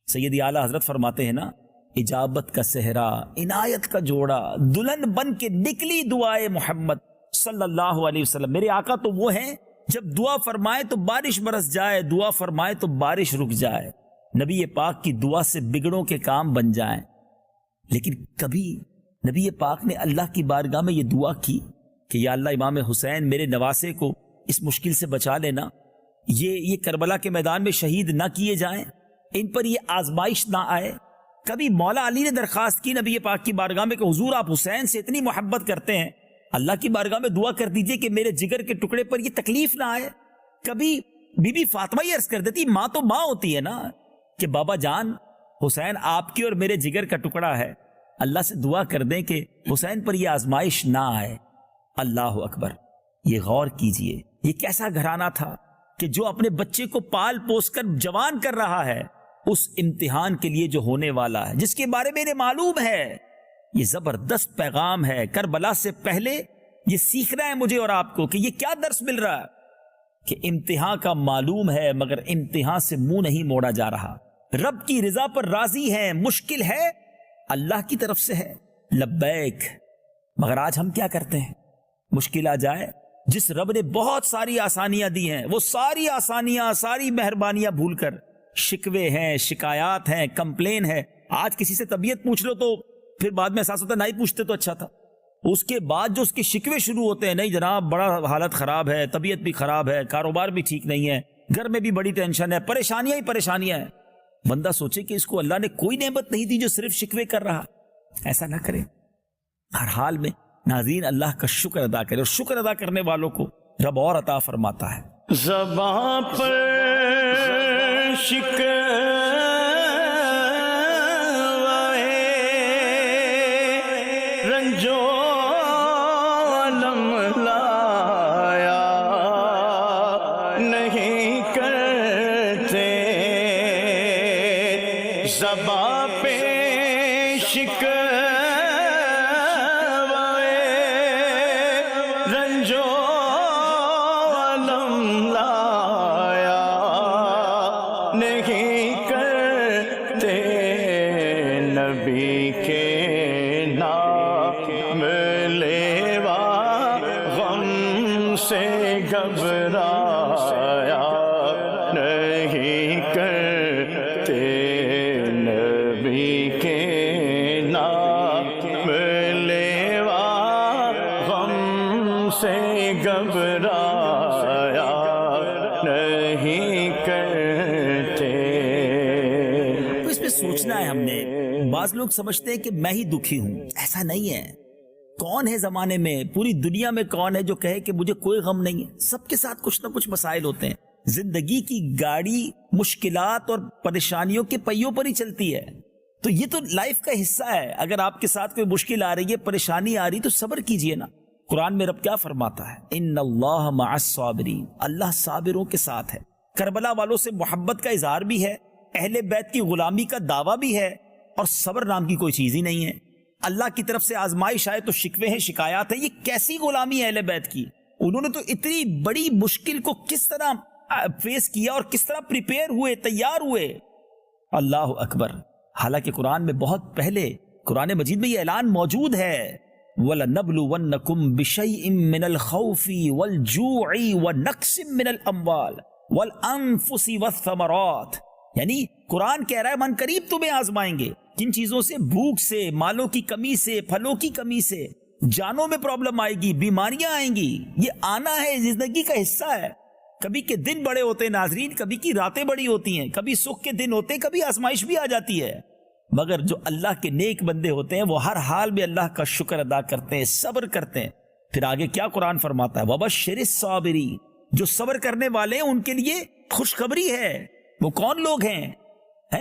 سیدی اعلیٰ حضرت فرماتے ہیں نا، اجابت کا صحرا، عنایت کا جوڑا، دلہن بن کے نکلی دعائے محمد صلی اللہ علیہ وسلم۔ میرے آقا تو وہ ہیں جب دعا فرمائے تو بارش برس جائے، دعا فرمائے تو بارش رک جائے، نبی پاک کی دعا سے بگڑوں کے کام بن جائیں۔ لیکن کبھی نبی پاک نے اللہ کی بارگاہ میں یہ دعا کی کہ یا اللہ امام حسین میرے نواسے کو اس مشکل سے بچا لینا، یہ کربلا کے میدان میں شہید نہ کیے جائیں، ان پر یہ آزمائش نہ آئے۔ کبھی مولا علی نے درخواست کی نبی پاک کی بارگاہ میں کہ حضور آپ حسین سے اتنی محبت کرتے ہیں، اللہ کی بارگاہ میں دعا کر دیجئے کہ میرے جگر کے ٹکڑے پر یہ تکلیف نہ آئے۔ کبھی بی بی فاطمہ یہ عرض کر دیتی، ماں تو ماں ہوتی ہے نا، کہ بابا جان حسین آپ کی اور میرے جگر کا ٹکڑا ہے، اللہ سے دعا کر دیں کہ حسین پر یہ آزمائش نہ آئے۔ اللہ اکبر۔ یہ غور کیجئے، یہ کیسا گھرانہ تھا کہ جو اپنے بچے کو پال پوس کر جوان کر رہا ہے اس امتحان کے لیے جو ہونے والا ہے، جس کے بارے میں انہیں معلوم ہے۔ یہ زبردست پیغام ہے۔ کربلا سے پہلے یہ سیکھنا ہے مجھے اور آپ کو کہ یہ کیا درس مل رہا ہے کہ امتحان کا معلوم ہے مگر امتحان سے منہ نہیں موڑا جا رہا۔ رب کی رضا پر راضی ہے، مشکل ہے اللہ کی طرف سے ہے، لبیک۔ مگر آج ہم کیا کرتے ہیں؟ مشکل آ جائے، جس رب نے بہت ساری آسانیاں دی ہیں، وہ ساری آسانیاں، ساری مہربانیاں بھول کر شکوے ہیں، شکایات ہیں، کمپلین ہے۔ آج کسی سے طبیعت پوچھ لو تو پھر بعد میں احساس ہوتا ہے نہیں پوچھتے تو اچھا تھا۔ اس کے بعد جو اس کے شکوے شروع ہوتے ہیں، نہیں جناب بڑا حالت خراب ہے، طبیعت بھی خراب ہے، کاروبار بھی ٹھیک نہیں ہے، گھر میں بھی بڑی ٹینشن ہے، پریشانیاں ہی پریشانیاں ہیں۔ بندہ سوچے کہ اس کو اللہ نے کوئی نعمت نہیں دی جو صرف شکوے کر رہا۔ ایسا نہ کرے، ہر حال میں ناظرین اللہ کا شکر ادا کرے، اور شکر ادا کرنے والوں کو رب اور عطا فرماتا ہے۔ زباں پر شکوے رنجو علم لایا نہیں کرتے، زباں پہ شکوے رنجو علم لایا نہیں کرتے، نبی کے نام لیوا غم سے گھبرایا نہیں کرتے، نبی کے نام لیوا غم سے گھبرایا نہیں کرتے۔ تو اس پہ سوچنا ہے ہم نے۔ بعض لوگ سمجھتے ہیں کہ میں ہی دکھی ہوں، ایسا نہیں ہے۔ کون ہے زمانے میں، پوری دنیا میں کون ہے جو کہے کہ مجھے کوئی غم نہیں ہے؟ سب کے ساتھ کچھ نہ کچھ مسائل ہوتے ہیں۔ زندگی کی گاڑی مشکلات اور پریشانیوں کے پہیوں پر ہی چلتی ہے، تو یہ تو لائف کا حصہ ہے۔ اگر آپ کے ساتھ کوئی مشکل آ رہی ہے، پریشانی آ رہی، تو صبر کیجئے نا، قرآن میں رب کیا فرماتا ہے؟ ان اللہ مع الصابرین، اللہ صابروں کے ساتھ ہے۔ کربلا والوں سے محبت کا اظہار بھی ہے، اہل بیت کی غلامی کا دعویٰ بھی ہے، اور صبر نام کی کوئی چیز ہی نہیں ہے۔ اللہ کی طرف سے آزمائش آئے تو شکوے ہیں، شکایات ہیں۔ یہ کیسی غلامی ہے اہل بیت کی؟ انہوں نے تو اتنی بڑی مشکل کو کس طرح فیس کیا اور کس طرح پریپیئر ہوئے، تیار ہوئے۔ اللہ اکبر۔ حالانکہ قرآن میں بہت پہلے قرآن مجید میں یہ اعلان موجود ہے، وَلَنَبْلُوَنَّكُمْ بِشَيْءٍ مِّنَ الْخَوْفِ وَالْجُوعِ وَنَقْصٍ مِّنَ الْأَمْوَالِ وَالْأَنفُسِ وَالثَّمَرَاتِ، یعنی قرآن کہہ رہا ہے من قریب تمہیں آزمائیں گے۔ کن چیزوں سے؟ بھوک سے، مالوں کی کمی سے، پھلوں کی کمی سے، جانوں میں پرابلم آئے گی، بیماریاں آئیں گی۔ یہ آنا ہے، زندگی کا حصہ ہے۔ کبھی کے دن بڑے ہوتے ہیں ناظرین، کبھی کی راتیں بڑی ہوتی ہیں، کبھی سکھ کے دن ہوتے ہیں، کبھی آزمائش بھی آ جاتی ہے۔ مگر جو اللہ کے نیک بندے ہوتے ہیں وہ ہر حال میں اللہ کا شکر ادا کرتے ہیں، صبر کرتے ہیں۔ پھر آگے کیا قرآن فرماتا ہے؟ وَبَشِّرِ الصَّابِرِينَ، جو صبر کرنے والے ہیں ان کے لیے خوشخبری ہے۔ وہ کون لوگ ہیں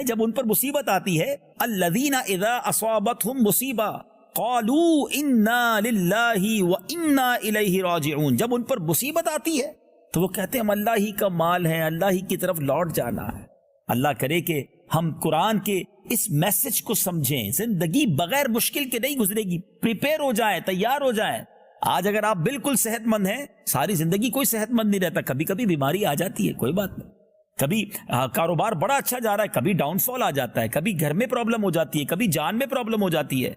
جب ان پر مصیبت آتی ہے؟ الذین اذا اصابتہم مصیبہ قالوا انا للہ وانا الیہ راجعون، جب ان پر مصیبت آتی ہے تو وہ کہتے ہیں ہم اللہ ہی کا مال ہے، اللہ ہی کی طرف لوٹ جانا ہے۔ اللہ کرے کہ ہم قرآن کے اس میسج کو سمجھیں۔ زندگی بغیر مشکل کے نہیں گزرے گی، پریپیئر ہو جائیں، تیار ہو جائیں۔ آج اگر آپ بالکل صحت مند ہیں، ساری زندگی کوئی صحت مند نہیں رہتا، کبھی کبھی بیماری آ جاتی ہے، کوئی بات نہیں۔ کبھی کاروبار بڑا اچھا جا رہا ہے، کبھی ڈاؤن فال آ جاتا ہے، کبھی گھر میں پرابلم ہو جاتی ہے، کبھی جان میں پرابلم ہو جاتی ہے،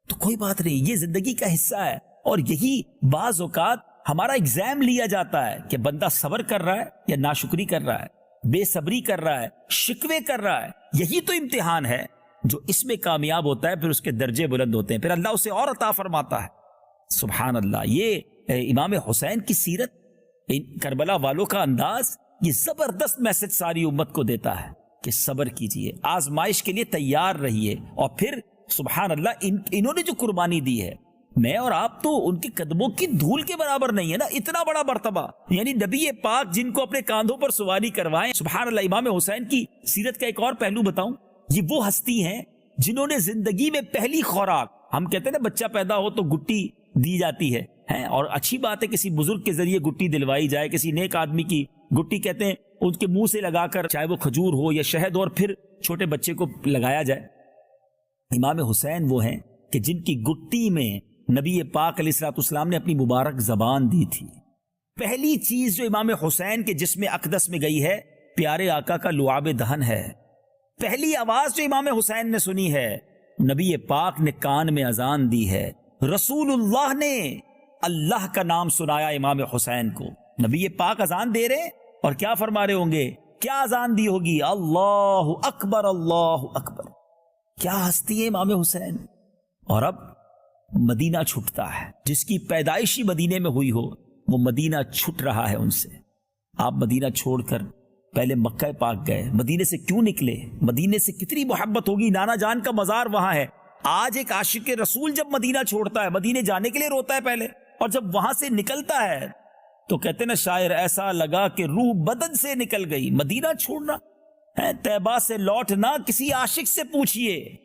تو کوئی بات نہیں، یہ زندگی کا حصہ ہے۔ اور یہی بعض اوقات ہمارا ایگزام لیا جاتا ہے کہ بندہ صبر کر رہا ہے یا ناشکری کر رہا ہے، بے صبری کر رہا ہے، شکوے کر رہا ہے۔ یہی تو امتحان ہے۔ جو اس میں کامیاب ہوتا ہے پھر اس کے درجے بلند ہوتے ہیں، پھر اللہ اسے اور عطا فرماتا ہے۔ سبحان اللہ۔ یہ امام حسین کی سیرت، کربلا والوں کا انداز، یہ زبردست میسج ساری امت کو دیتا ہے کہ صبر کیجئے، آزمائش کے لیے تیار رہیے۔ اور پھر سبحان اللہ، انہوں نے جو قربانی دی ہے، میں اور آپ تو ان کے قدموں کی دھول کے برابر نہیں ہے نا، اتنا بڑا مرتبہ، یعنی نبی پاک جن کو اپنے کاندھوں پر سواری کروائیں۔ سبحان اللہ۔ امام حسین کی سیرت کا ایک اور پہلو بتاؤں، یہ وہ ہستی ہیں جنہوں نے زندگی میں پہلی خوراک، ہم کہتے ہیں نا بچہ پیدا ہو تو گٹی دی جاتی ہے، اور اچھی بات ہے کسی بزرگ کے ذریعے گٹی دلوائی جائے، کسی نیک آدمی کی گٹی کہتے ہیں ان کے منہ سے لگا کر، چاہے وہ کھجور ہو یا شہد، اور پھر چھوٹے بچے کو لگایا جائے۔ امام حسین وہ ہیں کہ جن کی گٹی میں نبی پاک علیہ الصلوۃ والسلام نے اپنی مبارک زبان دی تھی۔ پہلی چیز جو امام حسین کے جسم اقدس میں گئی ہے، پیارے آقا کا لعاب دہن ہے۔ پہلی آواز جو امام حسین نے سنی ہے، نبی پاک نے کان میں اذان دی ہے، رسول اللہ نے اللہ کا نام سنایا امام حسین کو۔ نبی پاک اذان دے رہے اور کیا فرما رہے ہوں گے؟ کیا اذان دی ہوگی؟ اللہ اکبر، اللہ اکبر۔ کیا ہستی ہے امام حسین۔ اور اب مدینہ چھٹتا ہے، جس کی پیدائشی مدینے میں ہوئی ہو وہ مدینہ چھٹ رہا ہے ان سے۔ آپ مدینہ چھوڑ کر پہلے مکہ پاک گئے، مدینے سے کیوں نکلے؟ مدینے سے کتنی محبت ہوگی، نانا جان کا مزار وہاں ہے۔ آج ایک عاشق رسول جب مدینہ چھوڑتا ہے، مدینے جانے کے لیے روتا ہے پہلے، اور جب وہاں سے نکلتا ہے تو کہتے نا شاعر، ایسا لگا کہ روح بدن سے نکل گئی۔ مدینہ چھوڑنا ہے، طیبہ سے لوٹنا کسی عاشق سے پوچھئے،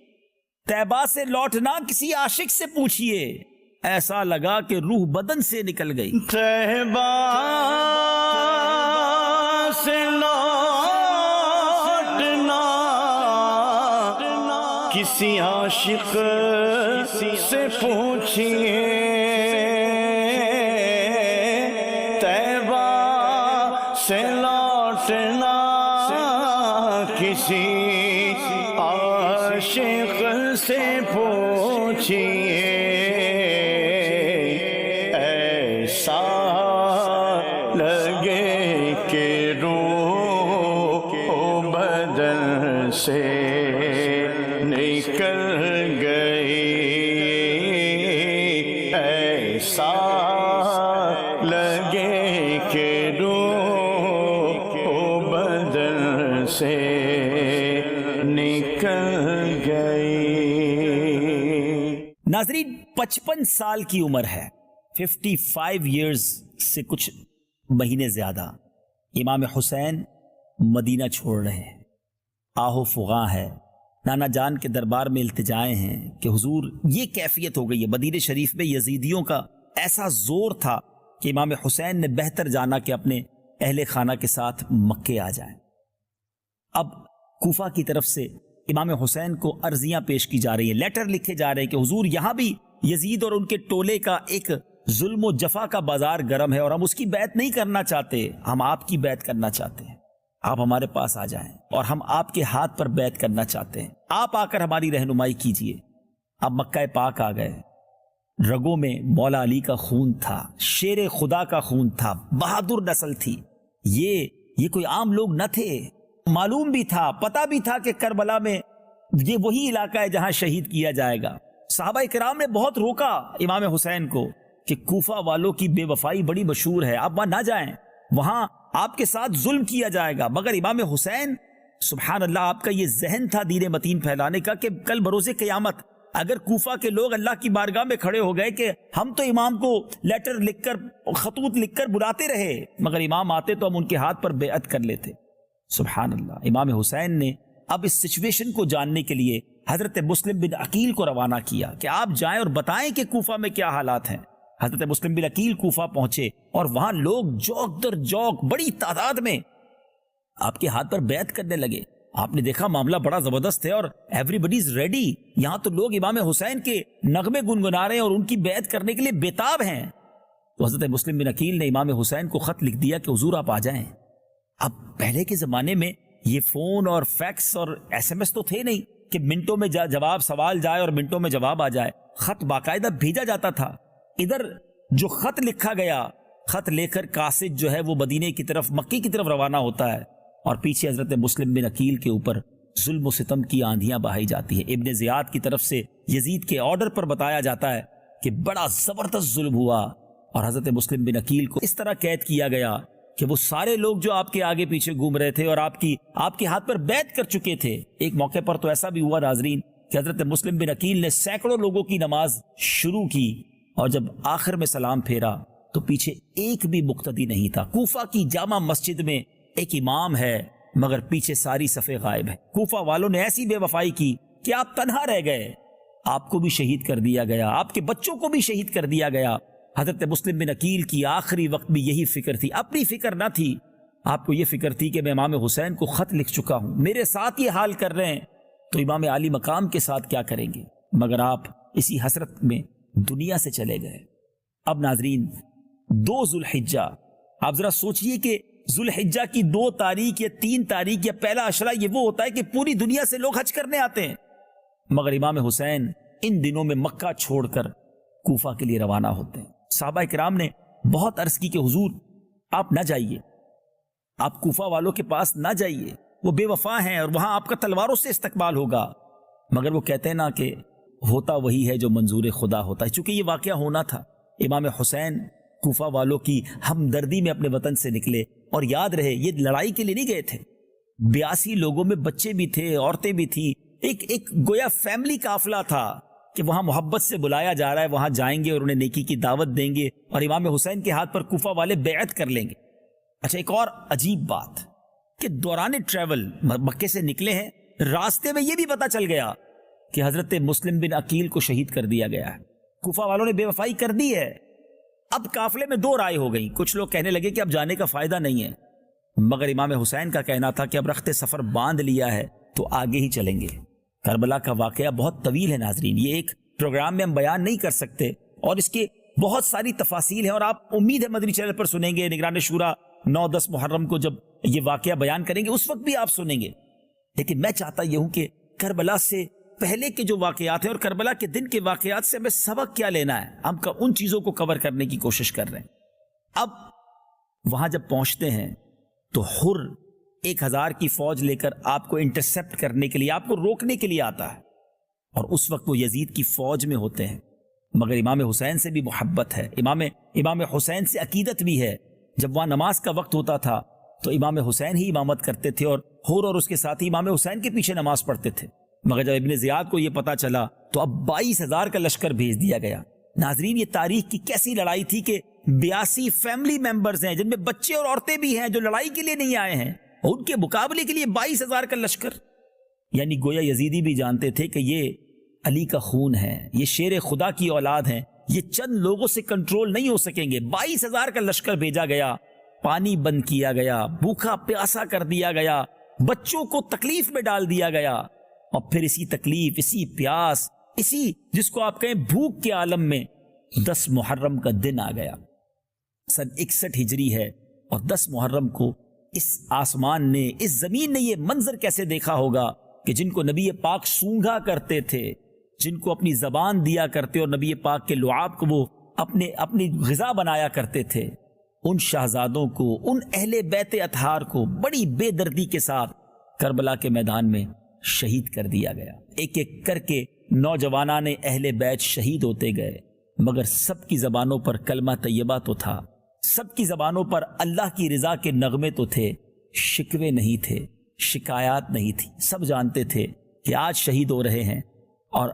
طیبہ سے لوٹنا کسی عاشق سے پوچھئے، ایسا لگا کہ روح بدن سے نکل گئی۔ طیبہ سے لوٹنا کسی عاشق سے پوچھئے، طیبہ سے لوٹنا کسی عاشق سے پوچھئے، ایسا لگے کہ روح بدن سے نکل گئی، ایسا لگے کہ روح بدن سے نکل گئی۔ ناظرین، 55 سال کی عمر ہے، 55 ایئرز سے کچھ مہینے زیادہ، امام حسین مدینہ چھوڑ رہے ہیں۔ آہو فغاں ہے، نانا جان کے دربار میں التجائے ہیں کہ حضور یہ کیفیت ہو گئی ہے، مدینہ شریف میں یزیدیوں کا ایسا زور تھا کہ امام حسین نے بہتر جانا کہ اپنے اہل خانہ کے ساتھ مکے آ جائیں۔ اب کوفہ کی طرف سے امام حسین کو عرضیاں پیش کی جا رہی ہیں، لیٹر لکھے جا رہے ہیں کہ حضور یہاں بھی یزید اور ان کے ٹولے کا ایک ظلم و جفا کا بازار گرم ہے اور ہم اس کی بیعت نہیں کرنا چاہتے، ہم آپ کی بیعت کرنا چاہتے ہیں، آپ ہمارے پاس آ جائیں اور ہم آپ کے ہاتھ پر بیعت کرنا چاہتے ہیں، آپ آ کر ہماری رہنمائی کیجئے۔ اب مکہ پاک آ گئے، رگوں میں مولا علی کا خون تھا، شیر خدا کا خون تھا، بہادر نسل تھی، یہ کوئی عام لوگ نہ تھے، معلوم بھی تھا، پتہ بھی تھا کہ کربلا میں یہ وہی علاقہ ہے جہاں شہید کیا جائے گا۔ صحابہ کرام نے بہت روکا امام حسین کو کہ کوفہ والوں کی بے وفائی بڑی مشہور ہے، آپ وہاں نہ جائیں، وہاں آپ کے ساتھ ظلم کیا جائے گا۔ مگر امام حسین سبحان اللہ، آپ کا یہ ذہن تھا دین متین پھیلانے کا کہ کل بروز قیامت اگر کوفہ کے لوگ اللہ کی بارگاہ میں کھڑے ہو گئے کہ ہم تو امام کو لیٹر لکھ کر خطوط لکھ کر بلاتے رہے مگر امام آتے تو ہم ان کے ہاتھ پر بیعت کر لیتے۔ سبحان اللہ، امام حسین نے اب اس سچویشن کو جاننے کے لیے حضرت مسلم بن عقیل کو روانہ کیا کہ آپ جائیں اور بتائیں کہ کوفہ میں کیا حالات ہیں۔ حضرت مسلم بن عقیل کوفہ پہنچے اور وہاں لوگ جوک در جوک بڑی تعداد میں آپ کے ہاتھ پر بیعت کرنے لگے۔ آپ نے دیکھا معاملہ بڑا زبردست ہے اور ایوری بڈی از ریڈی، یہاں تو لوگ امام حسین کے نغمے گنگنا رہے ہیں اور ان کی بیعت کرنے کے لیے بےتاب ہیں۔ تو حضرت مسلم بن عقیل نے امام حسین کو خط لکھ دیا کہ حضور آپ آ جائیں۔ اب پہلے کے زمانے میں یہ فون اور فیکس اور ایس ایم ایس تو تھے نہیں کہ منٹوں میں جواب سوال جائے اور منٹوں میں جواب آ جائے، خط باقاعدہ بھیجا جاتا تھا۔ ادھر جو خط لکھا گیا، خط لے کر قاصد جو ہے وہ مدینے کی طرف مکی کی طرف روانہ ہوتا ہے اور پیچھے حضرت مسلم بن عقیل کے اوپر ظلم و ستم کی آندھیاں بہائی جاتی ہیں۔ ابن زیاد کی طرف سے یزید کے آرڈر پر بتایا جاتا ہے کہ بڑا زبردست ظلم ہوا اور حضرت مسلم بن عقیل کو اس طرح قید کیا گیا کہ وہ سارے لوگ جو آپ کے آگے پیچھے گھوم رہے تھے اور آپ کے ہاتھ پر بیعت کر چکے تھے۔ ایک موقع پر تو ایسا بھی ہوا ناظرین کہ حضرت مسلم بن عقیل نے سینکڑوں لوگوں کی نماز شروع کی اور جب آخر میں سلام پھیرا تو پیچھے ایک بھی مقتدی نہیں تھا۔ کوفہ کی جامع مسجد میں ایک امام ہے مگر پیچھے ساری صفیں غائب ہیں۔ کوفہ والوں نے ایسی بے وفائی کی کہ آپ تنہا رہ گئے، آپ کو بھی شہید کر دیا گیا، آپ کے بچوں کو بھی شہید کر دیا گیا۔ حضرت مسلم بن عقیل کی آخری وقت بھی یہی فکر تھی، اپنی فکر نہ تھی، آپ کو یہ فکر تھی کہ میں امام حسین کو خط لکھ چکا ہوں، میرے ساتھ یہ حال کر رہے ہیں تو امام عالی مقام کے ساتھ کیا کریں گے۔ مگر آپ اسی حسرت میں دنیا سے چلے گئے۔ اب ناظرین 2 ذوالحجہ، آپ ذرا سوچئے کہ ذوالحجہ کی 2 تاریخ یا 3 تاریخ یا پہلا عشرہ یہ وہ ہوتا ہے کہ پوری دنیا سے لوگ حج کرنے آتے ہیں، مگر امام حسین ان دنوں میں مکہ چھوڑ کر کوفہ کے لیے روانہ ہوتے ہیں۔ صحابہ کرام نے بہت عرض کی کہ حضور آپ نہ جائیے، آپ کوفہ والوں کے پاس نہ جائیے، وہ بے وفا ہیں اور وہاں آپ کا تلواروں سے استقبال ہوگا۔ مگر وہ کہتے ہیں نا کہ ہوتا وہی ہے جو منظور خدا ہوتا ہے۔ چونکہ یہ واقعہ ہونا تھا، امام حسین کوفہ والوں کی ہمدردی میں اپنے وطن سے نکلے اور یاد رہے یہ لڑائی کے لیے نہیں گئے تھے، 82 لوگوں میں بچے بھی تھے، عورتیں بھی تھیں، ایک گویا فیملی قافلہ تھا کہ وہاں محبت سے بلایا جا رہا ہے، وہاں جائیں گے اور انہیں نیکی کی دعوت دیں گے اور امام حسین کے ہاتھ پر کوفہ والے بیعت کر لیں گے۔ اچھا، ایک اور عجیب بات کہ دوران ٹریول مکے سے نکلے ہیں، راستے میں یہ بھی پتا چل گیا کہ حضرت مسلم بن عقیل کو شہید کر دیا گیا ہے، کوفہ والوں نے بے وفائی کر دی ہے۔ اب قافلے میں 2 رائے ہو گئی، کچھ لوگ کہنے لگے کہ اب جانے کا فائدہ نہیں ہے، مگر امام حسین کا کہنا تھا کہ اب رخت سفر باندھ لیا ہے تو آگے ہی چلیں گے۔ کربلا کا واقعہ بہت طویل ہے ناظرین، یہ ایک پروگرام میں ہم بیان نہیں کر سکتے اور اس کے بہت ساری تفاصیل ہیں اور آپ امید ہے مدنی چینل پر سنیں گے، نگران شورا 9-10 محرم کو جب یہ واقعہ بیان کریں گے اس وقت بھی آپ سنیں گے۔ لیکن میں چاہتا یہ ہوں کہ کربلا سے پہلے کے جو واقعات ہیں اور کربلا کے دن کے واقعات سے ہمیں سبق کیا لینا ہے، ہم ان چیزوں کو کور کرنے کی کوشش کر رہے ہیں۔ اب وہاں جب پہنچتے ہیں تو حر 1000 کی فوج لے کر آپ کو انٹرسپٹ کرنے کے لیے، آپ کو روکنے کے لیے آتا ہے اور اس وقت وہ یزید کی فوج میں ہوتے ہیں، مگر امام حسین سے بھی محبت ہے، امام حسین سے عقیدت بھی ہے۔ جب وہاں نماز کا وقت ہوتا تھا تو امام حسین ہی امامت کرتے تھے اور حر اور اس کے ساتھی امام حسین کے پیچھے نماز پڑھتے تھے۔ مگر جب ابن زیاد کو یہ پتا چلا تو اب 22,000 کا لشکر بھیج دیا گیا۔ ناظرین، یہ تاریخ کی کیسی لڑائی تھی کہ 82 فیملی ممبرز ہیں جن میں بچے اور عورتیں بھی ہیں جو لڑائی کے لیے نہیں آئے ہیں، ان کے مقابلے کے لیے 22,000 کا لشکر۔ یعنی گویا یزیدی بھی جانتے تھے کہ یہ علی کا خون ہے، یہ شیر خدا کی اولاد ہیں، یہ چند لوگوں سے کنٹرول نہیں ہو سکیں گے. 22,000 کا لشکر بھیجا گیا, پانی بند کیا گیا, بھوکا پیاسا کر دیا گیا, بچوں کو تکلیف میں ڈال دیا گیا, اور پھر اسی تکلیف, اسی پیاس, اسی جس کو آپ کہیں بھوک کے عالم میں 10 محرم کا دن آ گیا. سن 61 ہجری ہے, اور 10 محرم کو اس آسمان نے, اس زمین نے یہ منظر کیسے دیکھا ہوگا کہ جن کو نبی پاک سونگھا کرتے تھے, جن کو اپنی زبان دیا کرتے اور نبی پاک کے لعاب کو وہ اپنی غذا بنایا کرتے تھے, ان شہزادوں کو, ان اہل بیت اطہار کو بڑی بے دردی کے ساتھ کربلا کے میدان میں شہید کر دیا گیا. ایک ایک کر کے نوجوانان اہل بیت شہید ہوتے گئے, مگر سب کی زبانوں پر کلمہ طیبہ تو تھا, سب کی زبانوں پر اللہ کی رضا کے نغمے تو تھے, شکوے نہیں تھے, شکایات نہیں تھی. سب جانتے تھے کہ آج شہید ہو رہے ہیں, اور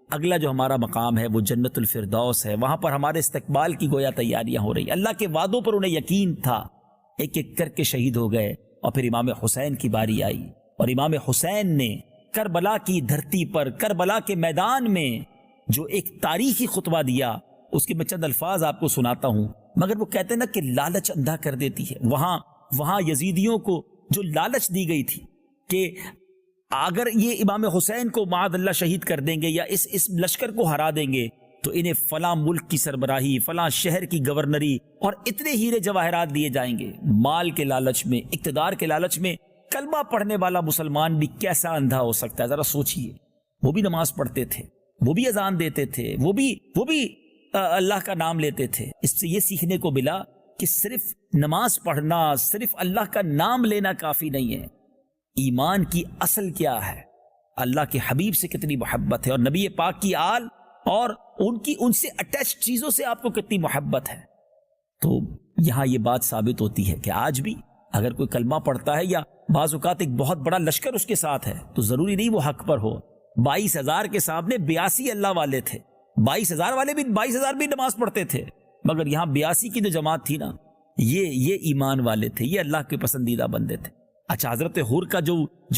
اگلا جو ہمارا مقام ہے وہ جنت الفردوس ہے, وہاں پر ہمارے استقبال کی گویا تیاریاں ہو رہی. اللہ کے وعدوں پر انہیں یقین تھا. ایک ایک کر کے شہید ہو گئے, اور پھر امام حسین کی باری آئی, اور امام حسین نے کربلا کی دھرتی پر, کربلا کے میدان میں جو ایک تاریخی خطبہ دیا, اس کے میں چند الفاظ آپ کو سناتا ہوں. مگر وہ کہتے ہیں نا کہ لالچ اندھا کر دیتی ہے. وہاں یزیدیوں کو جو لالچ دی گئی تھی کہ اگر یہ امام حسین کو معاذ اللہ شہید کر دیں گے یا اس لشکر کو ہرا دیں گے تو انہیں فلاں ملک کی سربراہی, فلاں شہر کی گورنری اور اتنے ہیرے جواہرات دیے جائیں گے. مال کے لالچ میں, اقتدار کے لالچ میں کلمہ پڑھنے والا مسلمان بھی کیسا اندھا ہو سکتا ہے, ذرا سوچئے. وہ بھی نماز پڑھتے تھے, وہ بھی اذان دیتے تھے, وہ بھی اللہ کا نام لیتے تھے. اس سے یہ سیکھنے کو ملا کہ صرف نماز پڑھنا, صرف اللہ کا نام لینا کافی نہیں ہے. ایمان کی اصل کیا ہے, اللہ کے حبیب سے کتنی محبت ہے, اور نبی پاک کی آل اور ان سے اٹیچ چیزوں سے آپ کو کتنی محبت ہے. تو یہاں یہ بات ثابت ہوتی ہے کہ آج بھی اگر کوئی کلمہ پڑھتا ہے یا بعض اوقات ایک بہت بڑا لشکر اس کے ساتھ ہے, تو ضروری نہیں وہ حق پر ہو. 22,000 کے سامنے 82 اللہ والے تھے. 22,000 بھی نماز پڑھتے تھے, مگر یہاں 82 کی جو جماعت تھی نا, یہ ایمان والے تھے, یہ اللہ کے پسندیدہ بندے تھے. اچھا, حضرت حور کا جو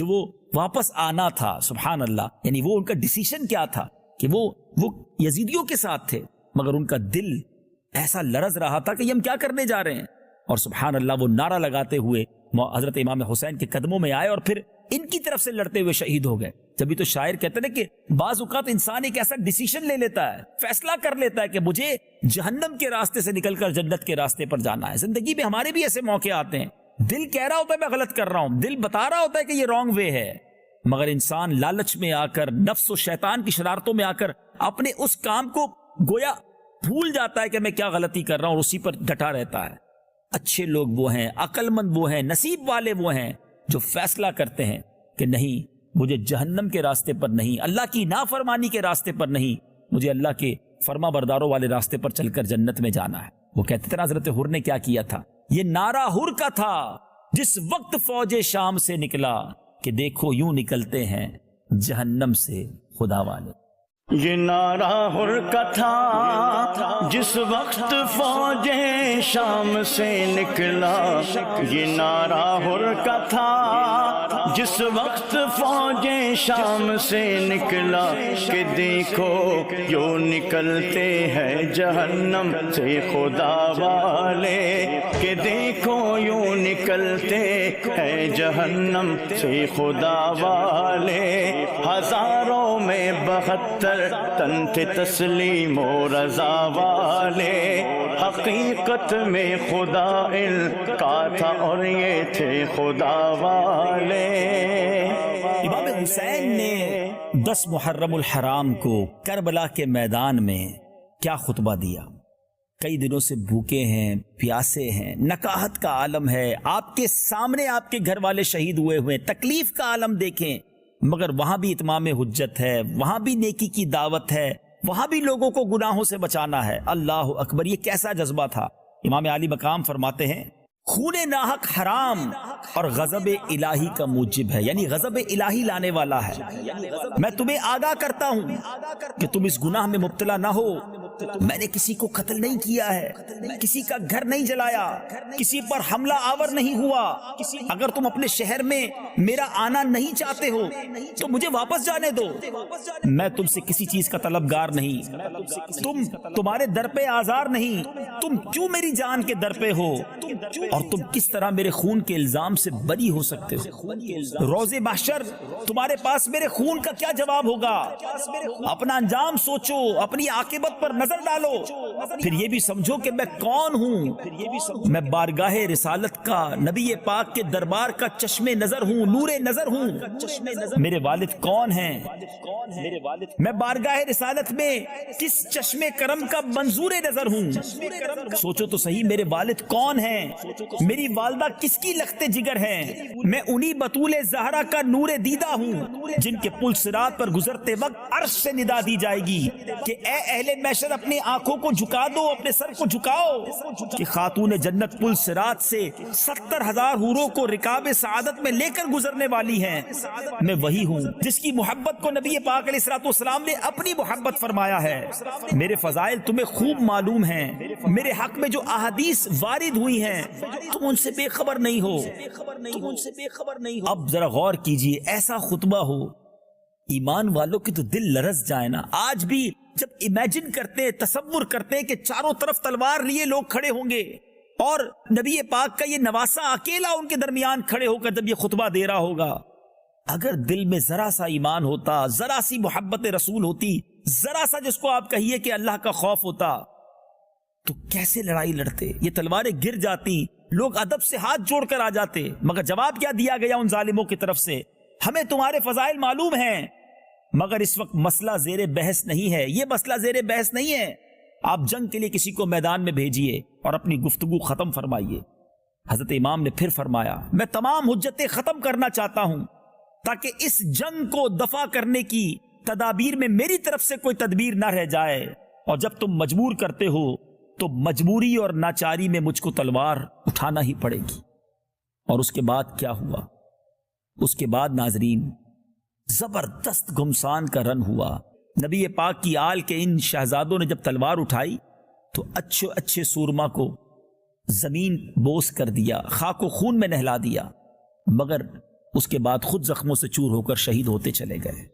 وہ واپس آنا تھا, سبحان اللہ, یعنی وہ ان کا ڈیسیشن کیا تھا کہ وہ یزیدیوں کے ساتھ تھے, مگر ان کا دل ایسا لرز رہا تھا کہ یہ ہم کیا کرنے جا رہے ہیں. اور سبحان اللہ, وہ نعرہ لگاتے ہوئے حضرت امام حسین کے قدموں میں آئے اور پھر ان کی طرف سے لڑتے ہوئے شہید ہو گئے. جبھی تو شاعر کہتے ہیں کہ بعض اوقات انسان ایک ایسا ڈیسیشن لے لیتا ہے, فیصلہ کر لیتا ہے کہ مجھے جہنم کے راستے سے نکل کر جنت کے راستے پر جانا ہے. زندگی میں ہمارے بھی ایسے موقع آتے ہیں, دل کہہ رہا ہوتا ہے میں غلط کر رہا ہوں, دل بتا رہا ہوتا ہے کہ یہ رانگ وے ہے, مگر انسان لالچ میں آ کر, نفس و شیطان کی شرارتوں میں آ کر اپنے اس کام کو گویا بھول جاتا ہے کہ میں کیا غلطی کر رہا ہوں, اور اسی پر ڈٹا رہتا ہے. اچھے لوگ وہ ہیں, عقل مند وہ ہیں, نصیب والے وہ ہیں جو فیصلہ کرتے ہیں کہ نہیں, مجھے جہنم کے راستے پر نہیں, اللہ کی نافرمانی کے راستے پر نہیں, مجھے اللہ کے فرما برداروں والے راستے پر چل کر جنت میں جانا ہے. وہ کہتے تھے حضرت حر نے کیا کیا تھا, یہ نعرہ حر کا تھا جس وقت فوج شام سے نکلا کہ دیکھو یوں نکلتے ہیں جہنم سے خدا والے. یہ نعرہ حر کا تھا جس وقت فوج شام سے نکلا, یہ نعرہ حر کا تھا جس وقت فوج شام سے نکلا کہ دیکھو یوں نکلتے ہیں جہنم سے خدا والے, کہ دیکھو یوں نکلتے ہیں جہنم سے خدا والے. ہزاروں میں 72 تن تھے تسلیم و رضا والے, حقیقت میں خدا ان کا تھا اور یہ تھے خدا والے. امام حسین نے 10 محرم الحرام کو کربلا کے میدان میں کیا خطبہ دیا. کئی دنوں سے بھوکے ہیں, پیاسے ہیں, نکاہت کا عالم ہے, آپ کے سامنے آپ کے گھر والے شہید ہوئے ہوئے, تکلیف کا عالم دیکھیں, مگر وہاں بھی اتمام حجت ہے, وہاں بھی نیکی کی دعوت ہے, وہاں بھی لوگوں کو گناہوں سے بچانا ہے. اللہ اکبر, یہ کیسا جذبہ تھا. امام علی مقام فرماتے ہیں خون ناحق حرام اور غضب الہی کا موجب ہے, یعنی غضب الہی لانے والا ہے. میں تمہیں آگاہ کرتا ہوں کہ تم اس گناہ میں مبتلا نہ ہو میں نے کسی کو قتل نہیں کیا ہے، کسی کا گھر نہیں جلایا، کسی پر حملہ آور نہیں ہوا۔ اگر تم اپنے شہر میں میرا آنا نہیں چاہتے ہو تو مجھے واپس جانے دو، میں تم سے کسی چیز کا طلبگار نہیں، تمہارے در پہ آزار نہیں، تم کیوں میری جان کے در پہ ہو، اور تم کس طرح میرے خون کے الزام سے بری ہو سکتے ہو؟ روز محشر تمہارے پاس میرے خون کا کیا جواب ہوگا؟ اپنا انجام سوچو، اپنی عاقبت پر نظر ڈالو، پھر یہ بھی سمجھو کہ میں کون ہوں۔ میں بارگاہ رسالت کا، نبی پاک کے دربار کا چشم نظر ہوں، نور نظر ہوں۔ میرے والد کون ہیں؟ میں بارگاہ رسالت میں کس چشم کرم کا منظور نظر ہوں؟ سوچو تو صحیح، میرے والد کون ہیں؟ میری والدہ کس کی لخت جگر ہیں؟ میں انہی بطول زہرا کا نور دیدہ ہوں جن کے پل صراط پر گزرتے وقت عرش سے ندا دی جائے گی کہ اے اہل محشر اپنی آنکھوں کو جھکا دو، اپنے سر کو جھکاؤ، کہ خاتون جنت پل صراط سے 70,000 حوروں کو رکاب سعادت میں لے کر گزرنے والی ہیں۔ میں وہی ہوں جس کی محبت کو نبی پاک علیہ السلام نے اپنی محبت فرمایا ہے۔ میرے فضائل تمہیں خوب معلوم ہیں، میرے حق میں جو احادیث وارد ہوئی ہیں تم ان سے بے خبر نہیں ہو۔ اب ذرا غور کیجئے، ایسا خطبہ ہو، ایمان والوں کی تو دل لرز جائے نا۔ آج بھی جب امیجن کرتے ہیں، تصور کرتے ہیں کہ چاروں طرف تلوار لیے لوگ کھڑے ہوں گے اور نبی پاک کا یہ نواسا اکیلا ان کے درمیان کھڑے ہو کر جب یہ خطبہ دے رہا ہوگا، اگر دل میں ذرا سا ایمان ہوتا، ذرا سی محبت رسول ہوتی، ذرا سا جس کو آپ کہیے کہ اللہ کا خوف ہوتا، تو کیسے لڑائی لڑتے؟ یہ تلواریں گر جاتی، لوگ ادب سے ہاتھ جوڑ کر آ جاتے۔ مگر جواب کیا دیا گیا ان ظالموں کی طرف سے؟ ہمیں تمہارے فضائل معلوم ہیں، مگر اس وقت مسئلہ زیر بحث نہیں ہے، یہ مسئلہ زیر بحث نہیں ہے، آپ جنگ کے لیے کسی کو میدان میں بھیجیے اور اپنی گفتگو ختم فرمائیے۔ حضرت امام نے پھر فرمایا، میں تمام حجتیں ختم کرنا چاہتا ہوں تاکہ اس جنگ کو دفع کرنے کی تدابیر میں میری طرف سے کوئی تدبیر نہ رہ جائے، اور جب تم مجبور کرتے ہو تو مجبوری اور ناچاری میں مجھ کو تلوار اٹھانا ہی پڑے گی۔ اور اس کے بعد کیا ہوا؟ اس کے بعد ناظرین زبردست گھمسان کا رن ہوا۔ نبی پاک کی آل کے ان شہزادوں نے جب تلوار اٹھائی تو اچھے اچھے سورما کو زمین بوس کر دیا، خاک و خون میں نہلا دیا، مگر اس کے بعد خود زخموں سے چور ہو کر شہید ہوتے چلے گئے۔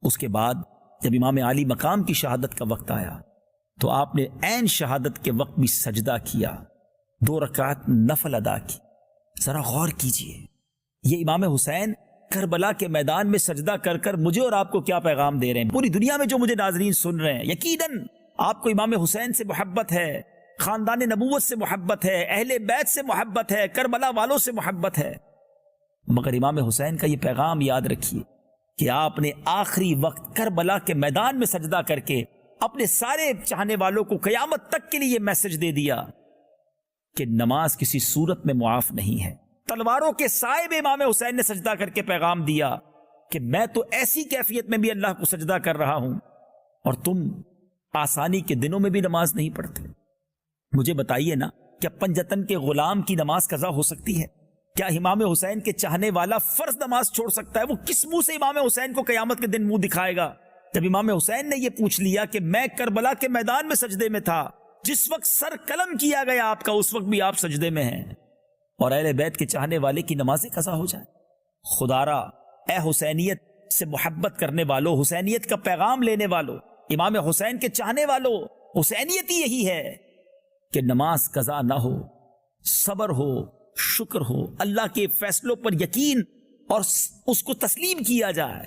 اس کے بعد جب امام عالی مقام کی شہادت کا وقت آیا تو آپ نے عین شہادت کے وقت بھی سجدہ کیا، 2 رکعت نفل ادا کی۔ ذرا غور کیجئے، یہ امام حسین کربلا کے میدان میں سجدہ کر کر مجھے اور آپ کو کیا پیغام دے رہے ہیں؟ پوری دنیا میں جو مجھے ناظرین سن رہے ہیں، یقیناً آپ کو امام حسین سے محبت ہے، خاندان نبوت سے محبت ہے، اہل بیت سے محبت ہے، کربلا والوں سے محبت ہے، مگر امام حسین کا یہ پیغام یاد رکھیے کہ آپ نے آخری وقت کربلا کے میدان میں سجدہ کر کے اپنے سارے چاہنے والوں کو قیامت تک کے لیے یہ میسج دے دیا کہ نماز کسی صورت میں معاف نہیں ہے۔ تلواروں کے سائے میں امام حسین نے سجدہ کر کے پیغام دیا کہ میں تو ایسی کیفیت میں بھی اللہ کو سجدہ کر رہا ہوں اور تم آسانی کے دنوں میں بھی نماز نہیں پڑھتے۔ مجھے بتائیے نا، کیا پنجتن کے غلام کی نماز قضا ہو سکتی ہے؟ کیا امام حسین کے چاہنے والا فرض نماز چھوڑ سکتا ہے؟ وہ کس منہ سے امام حسین کو قیامت کے دن منہ دکھائے گا؟ جب امام حسین نے یہ پوچھ لیا کہ میں کربلا کے میدان میں سجدے میں تھا، جس وقت سر قلم کیا گیا آپ کا، اس وقت بھی آپ سجدے میں ہیں، اور اہل بیت کے چاہنے والے کی نمازیں قضا ہو جائیں۔ خدارا، اے حسینیت سے محبت کرنے والوں، حسینیت کا پیغام لینے والوں، امام حسین کے چاہنے والوں، حسینیت ہی یہی ہے کہ نماز قضا نہ ہو، صبر ہو، شکر ہو، اللہ کے فیصلوں پر یقین اور اس کو تسلیم کیا جائے،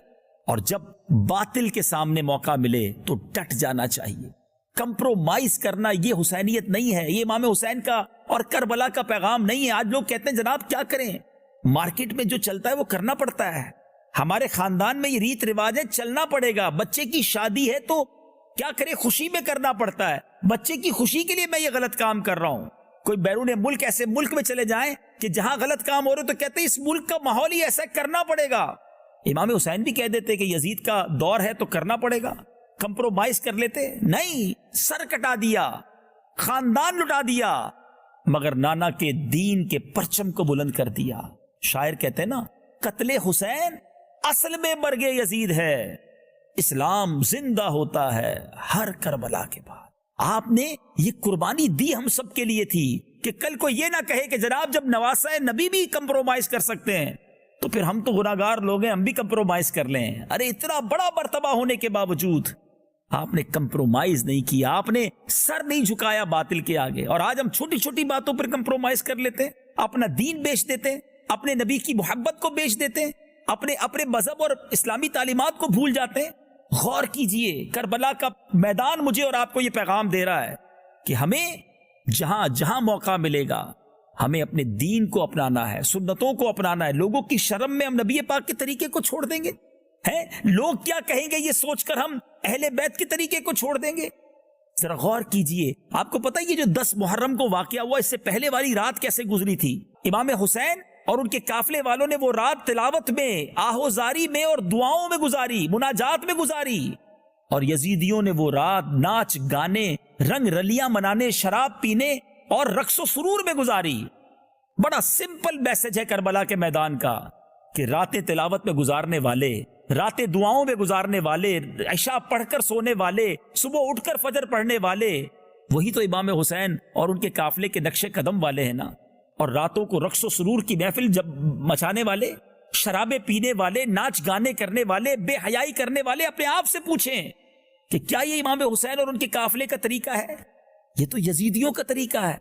اور جب باطل کے سامنے موقع ملے تو ڈٹ جانا چاہیے۔ کمپرومائز کرنا یہ حسینیت نہیں ہے، یہ امام حسین کا اور کربلا کا پیغام نہیں ہے۔ آج لوگ کہتے ہیں جناب کیا کریں، مارکیٹ میں جو چلتا ہے وہ کرنا پڑتا ہے، ہمارے خاندان میں یہ ریت رواج ہے، چلنا پڑے گا، بچے کی شادی ہے تو کیا کرے، خوشی میں کرنا پڑتا ہے، بچے کی خوشی کے لیے میں یہ غلط کام کر رہا ہوں۔ کوئی بیرون ملک ایسے ملک میں چلے جائیں کہ جہاں غلط کام ہو رہے تو کہتے ہیں اس ملک کا ماحول ہی ایسا کرنا پڑے گا۔ امام حسین بھی کہہ دیتے کہ یزید کا دور ہے تو کرنا پڑے گا، کمپرومائز کر لیتے، نہیں، سر کٹا دیا، خاندان لٹا دیا، مگر نانا کے دین کے پرچم کو بلند کر دیا۔ شاعر کہتے ہیں نا، قتل حسین اصل میں مرگ یزید ہے، اسلام زندہ ہوتا ہے ہر کربلا کے بعد۔ آپ نے یہ قربانی دی ہم سب کے لیے تھی کہ کل کو یہ نہ کہے کہ جناب جب نواسہ نبی بھی کمپرومائز کر سکتے ہیں تو پھر ہم تو گناہگار لوگ ہیں، ہم بھی کمپرومائز کر لیں۔ ارے اتنا بڑا مرتبہ ہونے کے باوجود آپ نے کمپرومائز نہیں کیا، آپ نے سر نہیں جھکایا باطل کے آگے۔ اور آج ہم چھوٹی چھوٹی باتوں پر کمپرومائز کر لیتے ہیں، اپنا دین بیچ دیتے ہیں، اپنے نبی کی محبت کو بیچ دیتے ہیں، اپنے مذہب اور اسلامی تعلیمات کو بھول جاتے ہیں۔ غور کیجئے، کربلا کا میدان مجھے اور آپ کو یہ پیغام دے رہا ہے کہ ہمیں جہاں جہاں موقع ملے گا ہمیں اپنے دین کو اپنانا ہے، سنتوں کو اپنانا ہے۔ لوگوں کی شرم میں ہم نبی پاک کے طریقے کو چھوڑ دیں گے؟ ہیں لوگ کیا کہیں گے یہ سوچ کر ہم اہل بیت کے طریقے کو چھوڑ دیں گے؟ ذرا غور کیجئے۔ آپ کو پتہ یہ جو 10 محرم کو واقعہ ہوا، اس سے پہلے والی رات کیسے گزری تھی؟ امام حسین اور ان کے قافلے والوں نے وہ رات تلاوت میں، آہوزاری میں اور دعاؤں میں گزاری، مناجات میں گزاری، اور یزیدیوں نے وہ رات ناچ گانے، رنگ رلیاں منانے، شراب پینے اور رقص و سرور میں گزاری۔ بڑا سمپل میسج ہے کربلا کے میدان کا کہ راتیں تلاوت میں گزارنے والے، راتیں دعاؤں میں گزارنے والے، عشاء پڑھ کر سونے والے، صبح اٹھ کر فجر پڑھنے والے، وہی تو امام حسین اور ان کے قافلے کے نقش قدم والے ہیں نا۔ اور راتوں کو رقص و سرور کی محفل جب مچانے والے، شرابیں پینے والے، ناچ گانے کرنے والے، بے حیائی کرنے والے، اپنے آپ سے پوچھیں کہ کیا یہ امام حسین اور ان کے قافلے کا طریقہ ہے؟ یہ تو یزیدیوں کا طریقہ ہے۔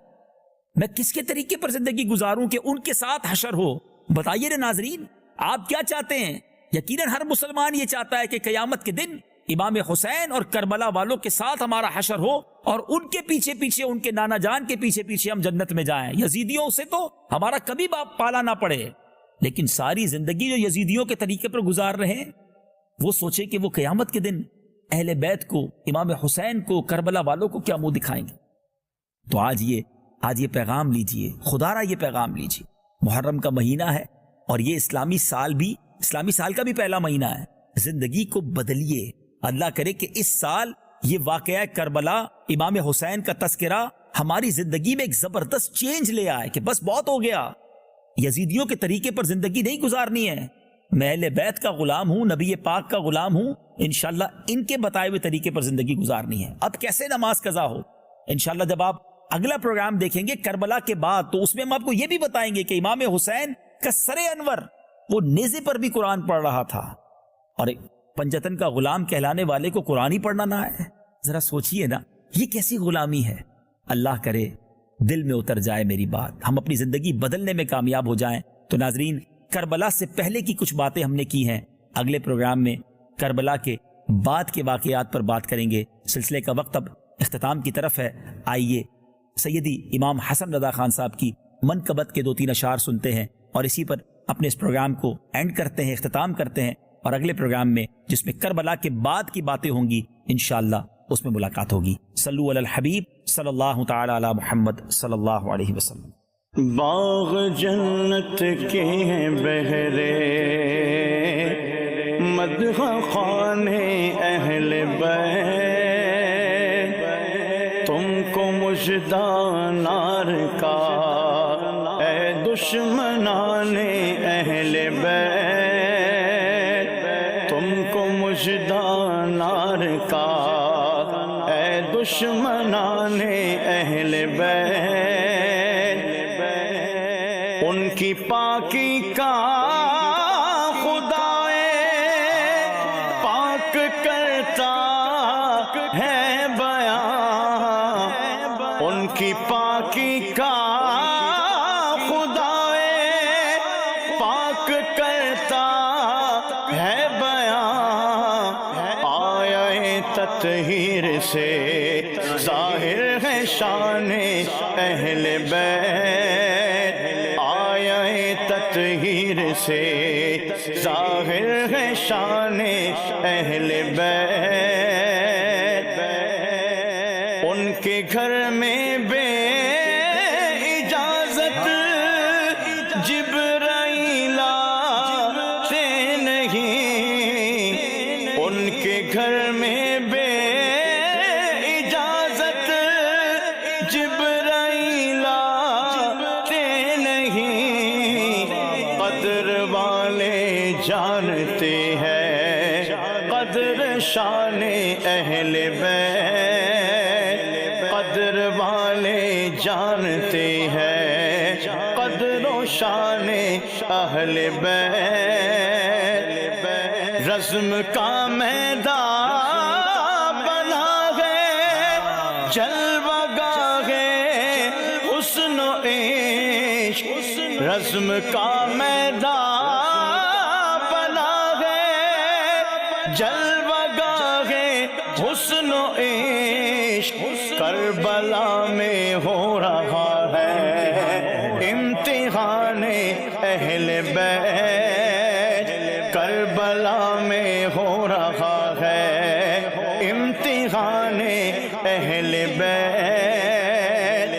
میں کس کے طریقے پر زندگی گزاروں کہ ان کے ساتھ حشر ہو؟ بتائیے نا ناظرین، آپ کیا چاہتے ہیں؟ یقیناً ہر مسلمان یہ چاہتا ہے کہ قیامت کے دن امام حسین اور کربلا والوں کے ساتھ ہمارا حشر ہو اور ان کے پیچھے پیچھے، ان کے نانا جان کے پیچھے پیچھے ہم جنت میں جائیں۔ یزیدیوں سے تو ہمارا کبھی پالا نہ پڑے، لیکن ساری زندگی جو یزیدیوں کے طریقے پر گزار رہے ہیں، وہ سوچے کہ وہ قیامت کے دن اہل بیت کو، امام حسین کو، کربلا والوں کو کیا منہ دکھائیں گے؟ تو آج یہ پیغام لیجئے، خدا را یہ پیغام لیجئے۔ محرم کا مہینہ ہے اور یہ اسلامی سال کا بھی پہلا مہینہ ہے۔ زندگی کو بدلیے۔ اللہ کرے کہ اس سال یہ واقعہ کربلا، امام حسین کا تذکرہ ہماری زندگی میں ایک زبردست چینج لے آئے کہ بس بہت ہو گیا، یزیدیوں کے طریقے پر زندگی نہیں گزارنی ہے۔ میں اہل بیت کا غلام ہوں، نبی پاک کا غلام ہوں، انشاءاللہ ان کے بتائے ہوئے طریقے پر زندگی گزارنی ہے۔ اب کیسے نماز قضا ہو؟ انشاءاللہ جب آپ اگلا پروگرام دیکھیں گے کربلا کے بعد، تو اس میں ہم آپ کو یہ بھی بتائیں گے کہ امام حسین کا سر انور وہ نیزے پر بھی قرآن پڑھ رہا تھا، اور پنجتن کا غلام کہلانے والے کو قرآن ہی پڑھنا نہ ہے۔ ذرا سوچئے نا، یہ کیسی غلامی ہے؟ اللہ کرے دل میں اتر جائے میری بات، ہم اپنی زندگی بدلنے میں کامیاب ہو جائیں۔ تو ناظرین، کربلا سے پہلے کی کچھ باتیں ہم نے کی ہیں، اگلے پروگرام میں کربلا کے بعد کے واقعات پر بات کریں گے۔ سلسلے کا وقت اب اختتام کی طرف ہے، آئیے سیدی امام حسن رضا خان صاحب کی منقبت کے 2-3 اشعار سنتے ہیں، اور اسی پر اپنے اس پروگرام کو اینڈ کرتے ہیں، اختتام کرتے ہیں۔ اور اگلے پروگرام میں جس میں کربلا کے بعد کی باتیں ہوں گی انشاءاللہ اس میں ملاقات ہوگی۔ صلو علی الحبیب صلی اللہ تعالی علی محمد صلی اللہ علیہ وسلم۔ باغ جنت کے ہیں بہرے، مدح خانے اہل بیت، تم کو مژدہ نار کا اے دشمنان اہل بیت، تم کو مژدہ نار کا اے دشمنان اہل بیت، ان کی پاکی کا خدائے پاک کرتا ہے بیان، ان کی پاکی کا خدائے پاک کرتا ہے بیان، آیا تطہیر سے ظاہر ہے شان اہل بیت، آیا تطہیر سے ظاہر ہے شان اہل بیت، ان کے گھر میں بے اجازت جبرائیل آتے نہیں، ان کے گھر میں بے اجازت جبرائیل آتے نہیں، قدر والے جانتے ہیں قدر شان اہل بیت، شان اہل بیت، رزم کا میدان بنا ہے، جلوہ گاہ حسن و عشق، رزم کا میدان بنا ہے، جلوہ گاہ حسن و عشق، کربلا میں ہو رہا ہے امتحان اہل بیت، کربلا میں ہو رہا ہے امتحان اہل بیت،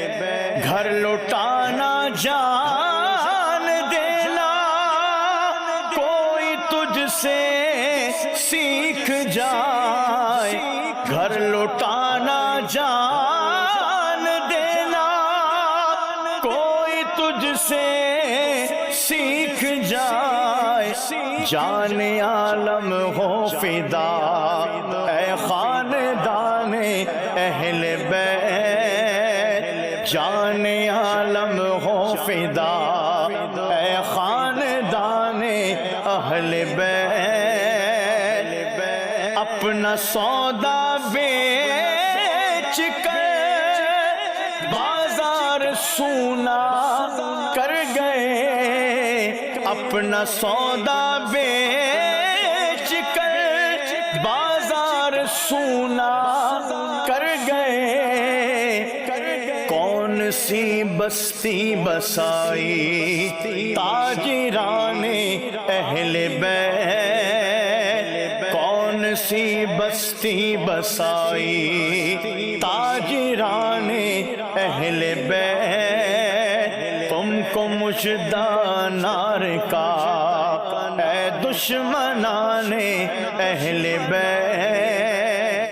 گھر لٹانا جان دینا، کوئی تجھ سے سیکھ جائے، گھر لٹانا جان دینا، کوئی تجھ سے سیکھ جائے، جان عالم ہو فدا اے خاندان اہل بیت، جان عالم ہو فدا اے خاندان اہل بیت، اپنا سودا بیچ کر بازار سونا کر گئے، اپنا سودا بیچ کر بازار سونا کر گئے، کون سی بستی بسائی تاجران اہل بیت، کون سی بستی بسائی تاجران اہل بیت، تم کو مژدہ نار کا اے دشمن